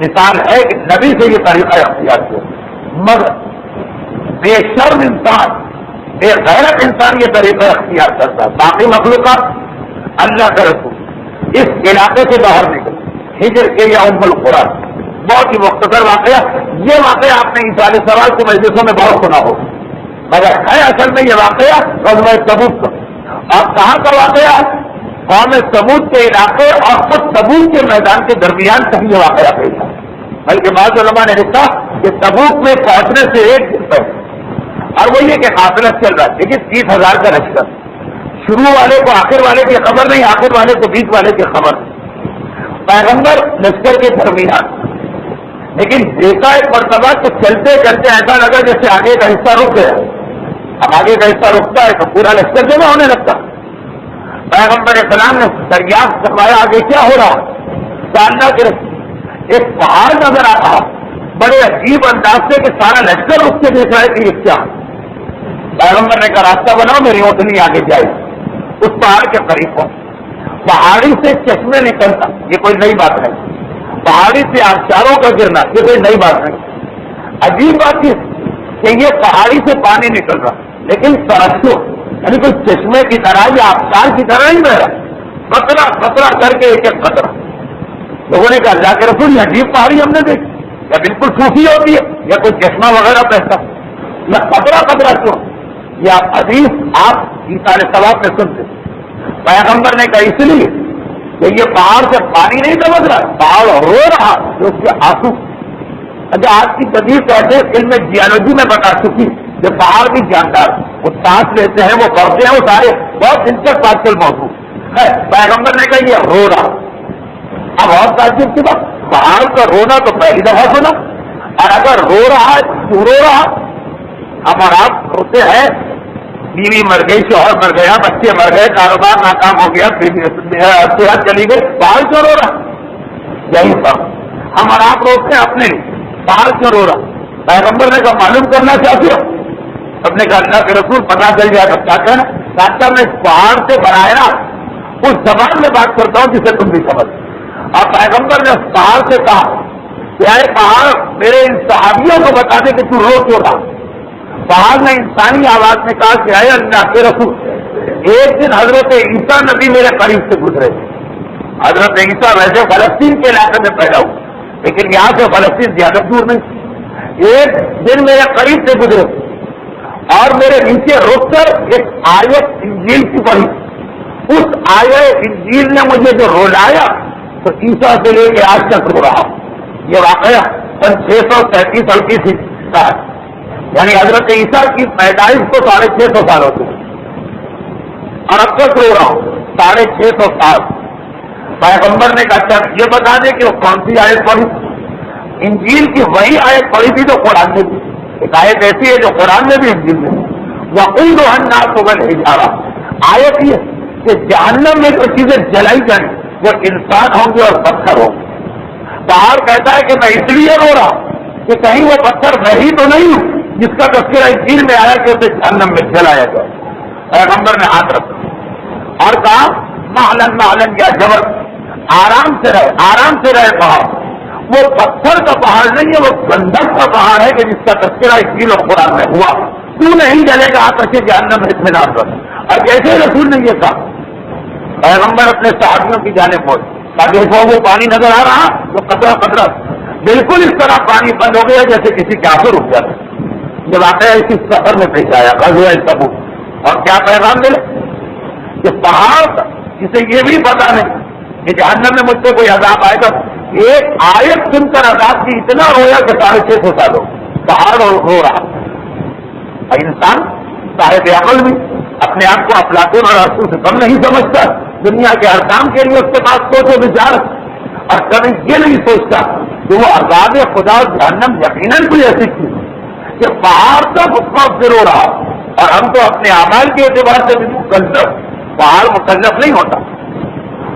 مثال ہے کہ نبی سے یہ طریقہ اختیار کیا، مگر بے شرم انسان، بے غیرت انسان یہ طریقہ اختیار کرتا ہے. باقی مخلوقات اللہ کا رسول اس علاقے سے باہر نکل ہجر کے یا ام القرآ، بہت ہی مختصر واقعہ. یہ واقعہ آپ نے عیسیٰ علیہ السلام کی مجلسوں میں بہت سنا ہو، مگر ہے اصل میں یہ واقعہ غزوہ تبوک کا. اور کہاں کا واقعہ؟ قوم سمود کے علاقے اور خود تبوک کے میدان کے درمیان کہیں یہ واقعہ پیش ہے. بلکہ بعض علماء نے لکھا کہ تبوک میں پہنچنے سے ایک دن پہلے، اور وہ یہ کہ قافلہ چل رہا ہے، لیکن 30,000 کا لشکر، شروع والے کو آخر والے کی خبر نہیں، آخر والے کو بیچ والے کی خبر نہیں. پیغمبر لشکر کے درمیان، لیکن دیکھا ایک مرتبہ کہ چلتے چلتے ایسا لگا جیسے آگے کا حصہ رک گیا. اب آگے کا حصہ رکتا ہے تو پورا لشکر جمع ہونے لگتا. پیغمبر اسلام نے دریافت کروایا آگے کیا ہو رہا. جاننا کہ ایک پہاڑ نظر آ رہا بڑے عجیب انداز سے کہ سارا لشکر اس سے دیکھ رہا ہے کہ یہ کیا. پیغمبر نے کہا راستہ بناؤ، میری اونٹنی آگے جائے. اس پہاڑ کے قریب پہنچ، پہاڑی سے چشمے نکلتا، یہ کوئی نئی بات نہیں. پہاڑی سے آبشاروں کا گرنا، یہ کوئی نئی بات نہیں. عجیب بات یہ کہ یہ پہاڑی سے پانی نکل رہا، لیکن سرسوں یعنی کوئی چشمے کی طرح یا آبشار کی طرح نہیں بہ رہا، قطرہ قطرہ کر کے ایک ایک قطرہ. لوگوں نے کہا اللہ کے رسول یہ عجیب پہاڑی ہم نے دیکھی، یا بالکل صوفی ہوتی ہے یا کوئی چشمہ وغیرہ بہتا، یا قطرہ قطرہ کیوں. یا حدیث آپ عیسیٰ علیہ السلام میں سنتے. پیغمبر نے کہا اس لیے کہ یہ پہاڑ سے پانی نہیں سمجھ رہا، پہاڑ رو رہا جو اس کے آنسو. اچھا آج کی جدید کہتے ہیں علم جیولوجی میں بتا چکی کہ پہاڑ بھی جاندار، وہ سانس لیتے ہیں، وہ بڑھتے ہیں، وہ سارے بہت دلچسپ بات چل موجود ہے. پیغمبر نے کہا یہ رو رہا. اب اور تعجب کی بات، پہاڑ کا رونا تو پہلی دفعہ سنا، اور اگر رو رہا ہے کیوں رو رہا. اب اور آپ روتے ہیں بیوی مر گئی، شوہر مر گیا، بچے مر گئے، کاروبار ناکام ہو گیا، صحت چلی گئی، پہاڑ کیوں رو رہا. یہی سب ہم اور آپ روتے ہیں اپنے لیے، پہاڑ کیوں رو رہا. پیغمبر نے کہا معلوم کرنا چاہتے ہو؟ سب نے کہا اللہ کے رسول پتہ چل جائے تو کیا کہنا. ڈاکٹر میں پہاڑ سے بنایا اس زبان میں بات کرتا ہوں جسے تم بھی سمجھ. اور پیغمبر نے اس پہاڑ سے کہا کہ اے پہاڑ میرے ان صحابیوں کو بتا دے کہ تو رو کیوں رہا. پہاڑ نے انسانی آواز میں کہا کہ اے اللہ کے رسول ایک دن حضرت عیسیٰ نبی میرے قریب سے گزرے. حضرت عیسیٰ ویسے فلسطین کے علاقے میں پیدا ہوئے، لیکن یہاں سے فلسطین زیادہ دور نہیں. ایک دن میرے قریب سے گزرے اور میرے نیچے رک کر ایک آیت انجیل کی پڑھی. اس آیت انجیل نے مجھے جو رولایا تو عیسیٰ سے لے کے آج تک رو رہا. یہ واقعہ 637 عیسوی کا ہے، یعنی حضرت عیسیٰ کی پیدائش کو 650 سال ہوتے ہیں اور اب تک رو رہا ہوں 650 سال. پیغمبر نے کہا اچھا یہ بتا دیں کہ وہ کون سی آیت پڑھی. انجیل کی وہی آیت پڑھی تھی جو قرآن میں بھی، ایک آیت ایسی ہے جو قرآن میں بھی انجیل میں. وَقُودُهَا النَّاسُ وَالْحِجَارَةُ آیت یہ کہ جہنم میں جو چیزیں جلائی جائیں وہ انسان ہوں گے اور پتھر ہوں گے. پہاڑ کہتا ہے کہ میں اس لیے رو رہا کہ کہیں وہ پتھر میں ہی تو نہیں ہوں جس کا تذکرہ انجیل میں آیا کہ اسے جہنم میں جلایا جائے. پیغمبر نے ہاتھ رکھا اور کہا مَعْلَن مَعْلَن یا جبر، آرام سے رہے، آرام سے رہے. پہاڑ وہ پتھر کا پہاڑ نہیں ہے، وہ گندک کا پہاڑ ہے کہ جس کا تذکرہ انجیل اور قرآن میں ہوا. تو نہیں جلے گا آتش جہنم میں اطمینان کر. اور کیسے رسول نے یہ کہا. پیغمبر اپنے صحابیوں کی جانب پہنچ دیکھو وہ پانی نظر آ رہا وہ قطرہ قطرہ بالکل اس طرح پانی بند ہو گیا جیسے کسی کے آنسو رک جاتے. یہ واقعہ اسی سفر میں پیش آیا غزوہ تبوک. اور کیا پیغام ملے کہ پہاڑ جسے یہ بھی پتا نہیں کہ جہنم میں مجھ سے کوئی عذاب آئے گا، ایک آیت سن کر عذاب کی اتنا رویا کہ 650 سال ہو پہاڑ رو رہا. انسان صاحب عقل بھی اپنے آپ کو افلاطون اور ارسطو سے کم نہیں سمجھتا. دنیا کے ہر کام کے لیے اس کے پاس سوچ و بچار، اور کبھی یہ نہیں سوچتا کہ وہ عذاب خدا اور جہنم یقیناً کوئی ایسی چیز کہ پہاڑ تک اس کا رو رہا. اور ہم تو اپنے اعمال کے اعتبار سے بھی مکلف، پہاڑ مکلف نہیں ہوتا.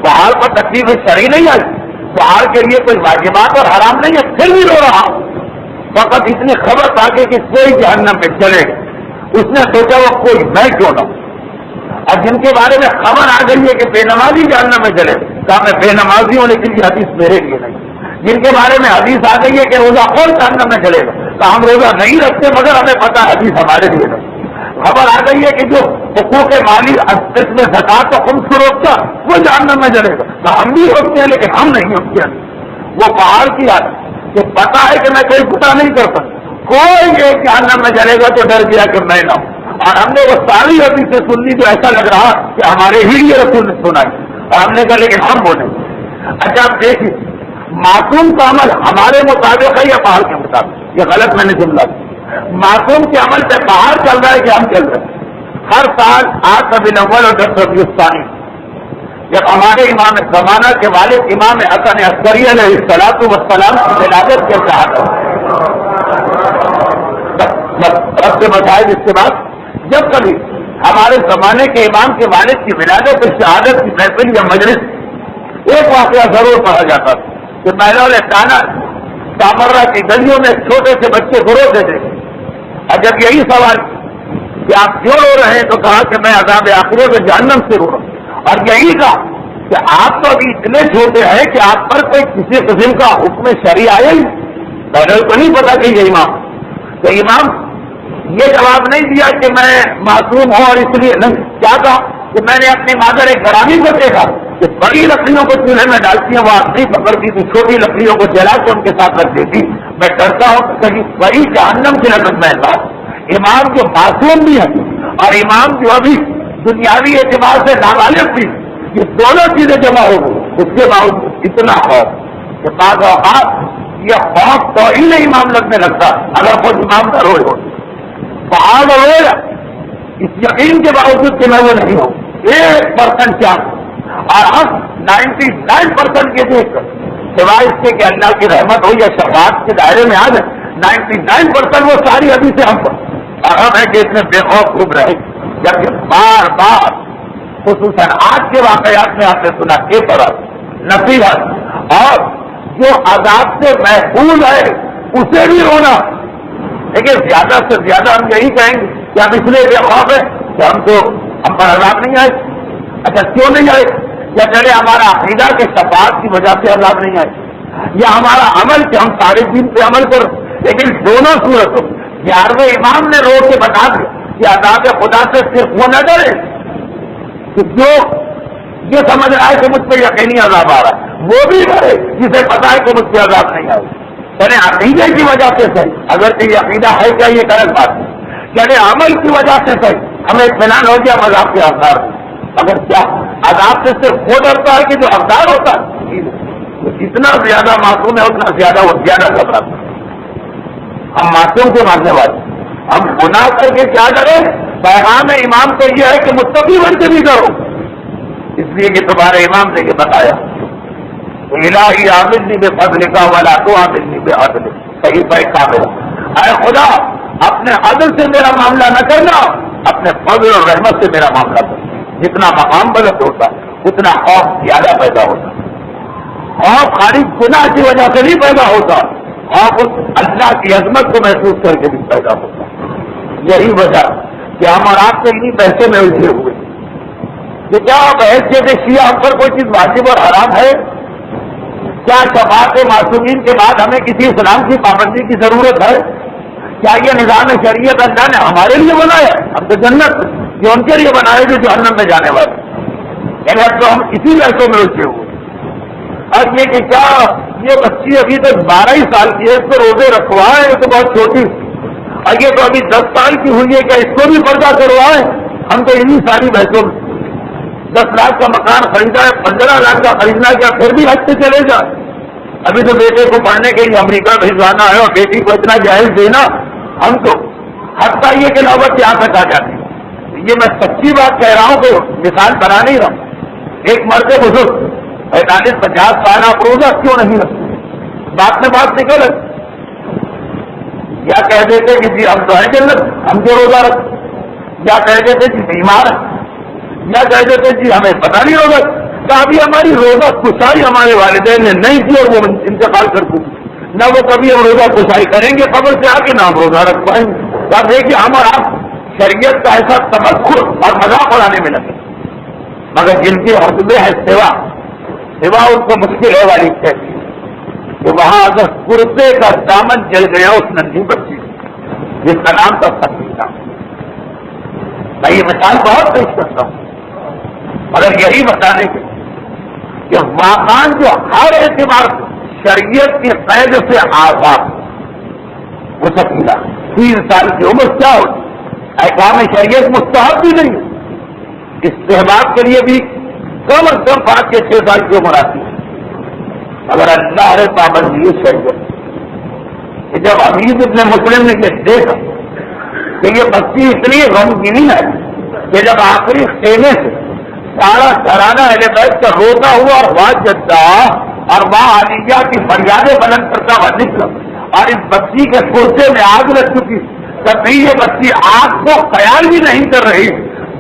پہاڑ پر تکلیف شرعی نہیں آئی، باہر کے لیے کوئی واجبات اور حرام نہیں ہے، پھر بھی رو رہا ہوں، فقط اتنی خبر تھا کہ کوئی جہنم میں چلے گا، اس نے سوچا وہ کوئی میں کیوں نہ ہوں۔ اور جن کے بارے میں خبر آ گئی ہے کہ بے نمازی جہنم میں چلے، کہا میں بے نمازی ہوں لیکن یہ حدیث میرے لیے نہیں۔ جن کے بارے میں حدیث آ گئی ہے کہ روزہ خور جہنم میں چلے گا، کہا ہم روزہ نہیں رکھتے مگر ہمیں پتا حدیث ہمارے لیے نہیں۔ خبر آ گئی ہے کہ جو حقوق مالی اس میں زکات و خمس کو روکتا وہ جہنم میں چلے گا، کہا ہم بھی روکتے ہیں لیکن ہم نہیں روکتے۔ وہ پہاڑ کی یاد کہ پتا ہے کہ میں کوئی گناہ نہیں کرتا، کوئی ایک جہنم میں چلے گا تو ڈر گیا کہ میں نہ ہوں۔ اور ہم نے وہ ساری حدیث سے سن لی جو ایسا لگ رہا کہ ہمارے ہی لیے رسول نے سنائی، اور ہم نے کہا لیکن ہم بولیں۔ اچھا آپ دیکھیے، معصوم کا عمل ہمارے مطابق ہے یا پہاڑ کے مطابق؟ یہ غلط میں نے جملہ دیا۔ معصوم کے عمل سے پہاڑ چل رہا ہے کہ ہم چل رہے ہیں؟ ہر سال 8 ربیع الاول اور 10 ربیع الثانی جب ہمارے امام زمانہ کے والد امام حسن عسکری علیہ الصلوۃ والسلام کی ولادت کے ساتھ سب سے بتائے اس کے بعد جب کبھی ہمارے زمانے کے امام کے والد کی ولادت شہادت کی محفل یا مجلس ایک واقعہ ضرور پڑھا جاتا تھا کہ محلول تانا کامرہ کی گلیوں میں چھوٹے سے بچے گرو تھے، اور جب یہی سوال کہ آپ کیوں رو رہے ہیں تو کہا کہ میں عذاب آخرت میں جہنم سے رو رہا ہوں، اور یہی کہا کہ آپ تو ابھی اتنے چھوٹے ہیں کہ آپ پر کوئی کسی قسم کا حکم شرعی آیا ہی پہلے تو نہیں پتا کہ یہ امام تو امام یہ جواب نہیں دیا کہ میں معصوم ہوں اور اس لیے نہیں، کیا کہا کہ میں نے اپنی مادر ایک گرامی کو دیکھا کہ بڑی لکڑیوں کو چولہے میں ڈالتی ہیں وہ آپ نہیں پکڑتی تو چھوٹی لکڑیوں کو جلا کے ان کے ساتھ رکھ دیتی، میں ڈرتا ہوں کہ کہیں بڑی جہنم کی لگت میں بات۔ امام جو معصوم بھی ہے اور امام جو ابھی دنیاوی اعتبار سے نابالغ بھی، یہ دونوں چیزیں جمع ہو گئی، اس کے باوجود اتنا خوف کہ بعض اوقات یہ خوف تو ہی نہیں امام لگنے لگتا اگر خود امام کا روئے ہو پہاڑ رویا اس یقین کے باوجود کہ میں وہ نہیں ہوں 1% چانس، اور ہم 99% کے دیکھ کر سوائے اس کے کہ اللہ کی رحمت ہو یا شفاعت کے دائرے میں آ جائے 99% وہ ساری ابھی سے ہم پر، اور ہم ہے کہ اس میں بے خوف خوب رہے، جبکہ بار بار خصوصاً آج کے واقعات میں آپ نے سنا کہ طرح نصیحت اور جو عذاب سے محفوظ ہے اسے بھی رونا، لیکن زیادہ سے زیادہ ہم یہی کہیں گے کہ ہم اس لیے بے خوف ہے کہ ہم پر عذاب نہیں آئے۔ اچھا کیوں نہیں آئے؟ یا چلے ہمارا عقیدہ کے شفاعت کی وجہ سے عذاب نہیں آئے، یا ہمارا عمل کہ ہم سارے دین پہ عمل کرو، لیکن دونوں صورتوں 11ویں امام نے رو کے بتا دیا کہ عذاب خدا سے صرف وہ نہ ڈرے کہ جو یہ سمجھ رہا ہے کہ مجھ پہ یقینی عذاب آ رہا ہے، وہ بھی ڈرے جسے پتا ہے کہ مجھ پہ عذاب نہیں آئے۔ یعنی عقیدے کی وجہ سے صحیح، اگر کہ یہ عقیدہ ہے کیا یہ غلط بات ہے، یعنی عمل کی وجہ سے صحیح ہمیں اطمینان ہو گیا عذاب کے حقدار، اگر کیا عذاب سے صرف وہ ڈرتا ہے کہ جو حقدار ہوتا ہے، جتنا زیادہ معصوم ہے اتنا زیادہ وہ زیادہ گھبراتا ہے۔ ہم معصوم کے ماننے والے، ہم گناہ کر کے کیا کریں؟ پیغام امام کو یہ ہے کہ متقی بن کے بھی کرو، اس لیے کہ تمہارے امام نے یہ بتایا الہی عاملنی بفضلک ولا تعاملنی بعدلک، صحیح بھائی کامل، اے خدا اپنے عدل سے میرا معاملہ نہ کرنا، اپنے فضل اور رحمت سے میرا معاملہ کرنا۔ جتنا مقام بلند ہوتا اتنا خوف زیادہ پیدا ہوتا، خوف خالی گناہ کی وجہ سے نہیں پیدا ہوتا، خوف اللہ کی عظمت کو محسوس کر کے بھی پیدا ہوتا۔ یہی وجہ کہ ہم اور آپ کے انہیں پیسے میں الجھے ہوئے کہ کیا بحث کے شیعہ ہم پر کوئی چیز واجب اور حرام ہے؟ کیا شفاعت معصومین کے بعد ہمیں کسی اسلام کی پابندی کی ضرورت ہے؟ کیا یہ نظام شریعت اللہ نے ہمارے لیے بنایا؟ ہم تو جنت یہ ان کے لیے بنائے جو جہنم میں جانے والے، یعنی اب تو ہم اسی بحثوں میں الجھے ہوئے۔ اور یہ کہ کیا یہ بچی ابھی تک 12 ہی سال کی ہے، اس کو روزے رکھوائے، یہ تو بہت چھوٹی، اور یہ تو ابھی 10 سال کی ہوئی ہے، کیا اس کو بھی پردہ کروائے؟ ہم تو انہیں ساری بحثوں میں 10 لاکھ کا مکان خریدا ہے، 15 لاکھ کا خریدنا کیا پھر بھی حج سے چلے جائے؟ ابھی تو بیٹے کو پڑھنے کے لیے امریکہ بھیجوانا ہے اور بیٹی کو اتنا جہیز دینا، ہم تو حتیٰ یہ کہ نوبت یہاں تک آ جاتی ہے۔ یہ میں سچی بات کہہ رہا ہوں کہ مثال بنا نہیں رہا ہوں۔ ایک مرد بزرگ 45-50 سال آپ روزہ کیوں نہیں رکھتے؟ بات میں بات نکل یا کہہ دیتے کہ جی ہم تو ہیں جنت ہم جو روزہ رکھتے، یا کہہ دیتے جی بیمار ہیں، یا کہہ دیتے جی ہمیں پتہ نہیں روزہ، کبھی ہماری روزہ کشائی ہمارے والدین نے نہیں کی اور وہ انتقال کر چکی، نہ وہ کبھی ہم روزہ کشائی کریں گے قبر سے آ کے نہ ہم روزہ رکھ پائیں گے۔ اب دیکھیے ہم اور آپ شریعت کا ایسا تمکر اور مذاق اڑانے میں لگے، مگر جن کی حوصلے ہے سوا ان کو مشکل ہے والی کہتی ہے کہ وہاں اگر کرتے کا دامن جل گیا اس ننھی بچی جس کا نام تھا سکینہ، میں یہ مثال بہت پیش کرتا ہوں مگر یہی بتانے کے کہ واقعان جو ہر اعتبار سے شریعت کی قید سے آزاد وہ سکینہ 3 سال کی عمر کیا ہوتی، احکام شریعت مستحب بھی نہیں، استحباب کے لیے بھی کم از کم 5 یا 6 سال کی عمر آتی ہے، اگر اللہ نے پابندی شریعت کہ جب حمید ابن مسلم نے یہ دیکھا کہ یہ بچی اتنی غمگینی ہے کہ جب آخری خیمے سے سارا گھرانہ اہل بیت کا روتا ہوا اور واج جدہ اور ماں علیہ کی فریادیں بلند کرتا ہوا نکلا اور اس بچی کے پرچے میں آگ لگ چکی، کبھی یہ بچی آگ کو خیال بھی نہیں کر رہی،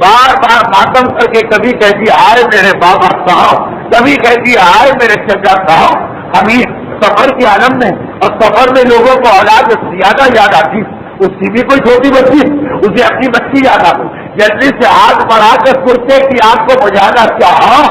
بار بار ماتم کر کے کبھی کہتی آئے میرے بابا صاحب، کبھی کہتی آئے میرے چچا صاحب۔ ہمیں سفر کے عالم میں اور سفر میں لوگوں کو اولاد زیادہ یاد آتی، اس کی بھی کوئی چھوٹی بچی اسے اپنی بچی یاد آتی، جلدی سے ہاتھ بڑھا کر کرتے کی آگ کو بجھانا چاہا،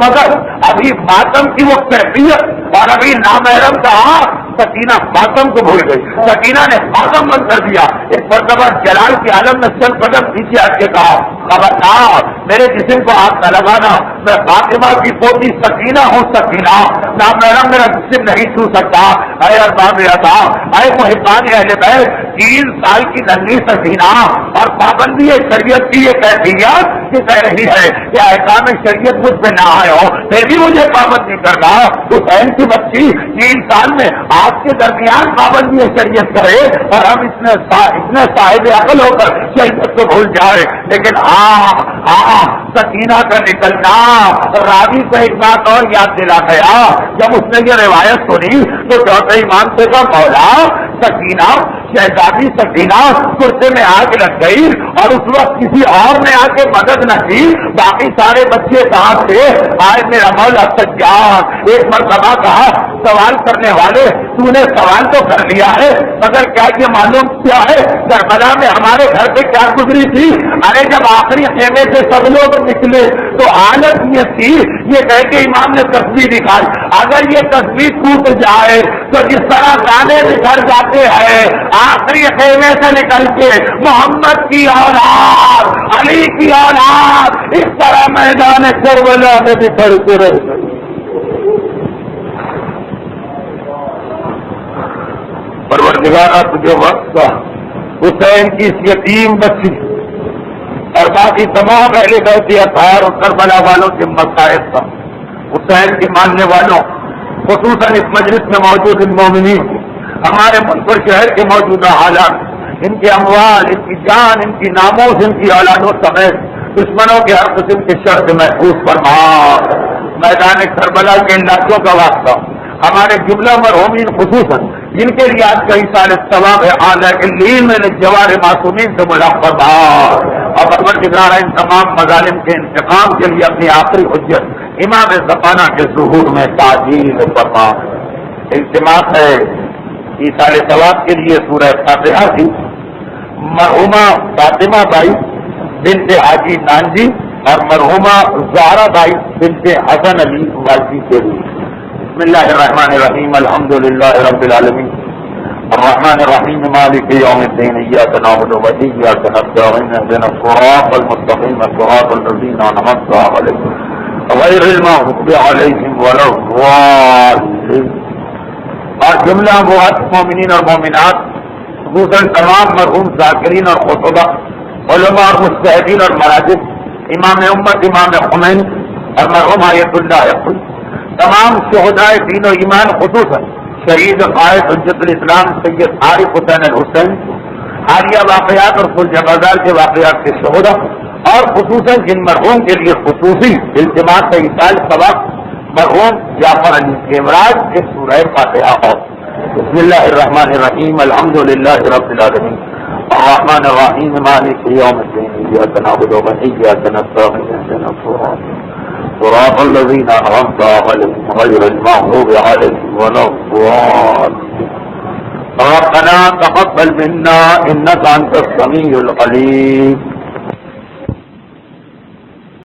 مگر ابھی ماتم کی وہ کیفیت اور ابھی نامحرم کہا، سکینہ ماتم کو بھول گئی، سکینہ نے ماتم بند کر دیا، ایک مرتبہ جلال کے عالم میں چند قدم پیچھے ہٹ کے کہا خبردار میرے جسم کو ہاتھ نہ لگانا، میں فاطمہ کی پوتی سکینہ ہوں، سکینہ نامحرم میرا جسم نہیں چھو سکتا، اے ارباب عطا، اے محبان اہل بیت، 3 سال کی ننھی سکینہ اور پابندی شریعت کی یہ کیفیت کہ کہہ رہی ہے کہ احکام شریعت مجھ پہ نہ آئے ہو پھر بھی مجھے پابند نہیں کرنا، حسین کی بچی 3 سال میں آپ کے درمیان پابندی شریعت کرے اور ہم اتنے صاحب عقل ہو کر شریعت کو بھول جائے۔ لیکن سکینہ کا نکلنا راوی کو ایک بات اور یاد دلا گیا، جب اس نے یہ روایت سنی تو چوتھے امام سے کہا مولا سکینہ شہزادی سکینہ کرتے میں آگ لگ گئی اور اس وقت کسی اور نے آ کے مدد نہ کی، باقی سارے بچے کہاں تھے؟ آج میرا مولا سجاد ایک مرتبہ کہا سوال کرنے والے تو نے سوال تو کر لیا ہے مگر کیا یہ معلوم کیا ہے کربلا میں ہمارے گھر پہ کیا گزری تھی؟ ارے جب آخری خیمے سے سب لوگ نکلے تو حالت یہ تھی، یہ کہہ کے امام نے تصویر دکھائی، اگر یہ تصویر ٹوٹ جائے تو جس طرح گانے بکھر جاتے ہیں آخری خیمے سے نکل کے محمد کی اولاد علی کی اولاد اس طرح میدان کربلا میں بکھر کے رہ گئی۔ پروردگارہ تجھے وقت کا حسین کی اس یتیم بچی اور باقی تمام اہل بیت اطہار اور کربلا والوں کے مسائل کا حسین کے ماننے والوں خصوصاً اس مجلس میں موجود ان مومنین ہمارے ملک اور شہر کے موجودہ حالات، ان کے اموال، ان کی جان، ان کی ناموس، ان کی اولادوں سمیت دشمنوں کے ہر قسم کے شر سے محفوظ فرما۔ میدان کربلا کے ان لاشوں کا واسطہ ہمارے جملہ مرحومین خصوصاً جن کے لیے آج کا سال ثواب ہے اعلیٰ علین میں جوار معصومین سے ملاقات اور پروردگار ان تمام مظالم کے انتقام کے لیے اپنی آخری حجت امام زمانہ کے ظہور میں تعجیل فرما۔ التماس ہے سال ثواب کے لیے سورہ فاتحہ کی مرحومہ فاطمہ بائی بنت حاجی نانجی اور مرحومہ زہرا بائی بنت حسن علی والدی کے لیے۔ بسم اللہ الرحمن الرحیم، الحمد للہ رب العالمین الرحمن الرحیم مالک یوم الدین، ایاک نعبد و ایاک نستعین، اهدنا الصراط المستقیم صراط الذین انعمت علیہم غیر المغضوب علیہم ولا الضالین۔ اور جملہ مومنین اور مومنات خصوصاً تمام مرحوم ذاکرین اور خطبہ علماء اور مجتہدین اور مراجع امام امت امام خمینی اور مرحوم آیت اللہ تمام شہدائے دین و ایمان خصوصاً شہید قائد حجت الاسلام سید عارف حسین الحسین حالیہ واقعات اور سلجھ بازار کے واقعات کے شہدا اور خصوصاً جن مرحوم کے لیے خصوصی التماس کا سال ثواب مرحوم جعفر علی کیمراج کے سورہ فاتحہ ہو۔ بسم اللہ الرحمن الرحیم، الحمد للہ رب العالمین الرحمن الرحیم مالک یوم الدین، ایاک نعبد و ایاک نستعین، اهدنا الصراط صراط الذين أنعمت عليهم غير المغضوب عليهم ولا الضالين. ربنا تقبل منا إنك أنت السميع العليم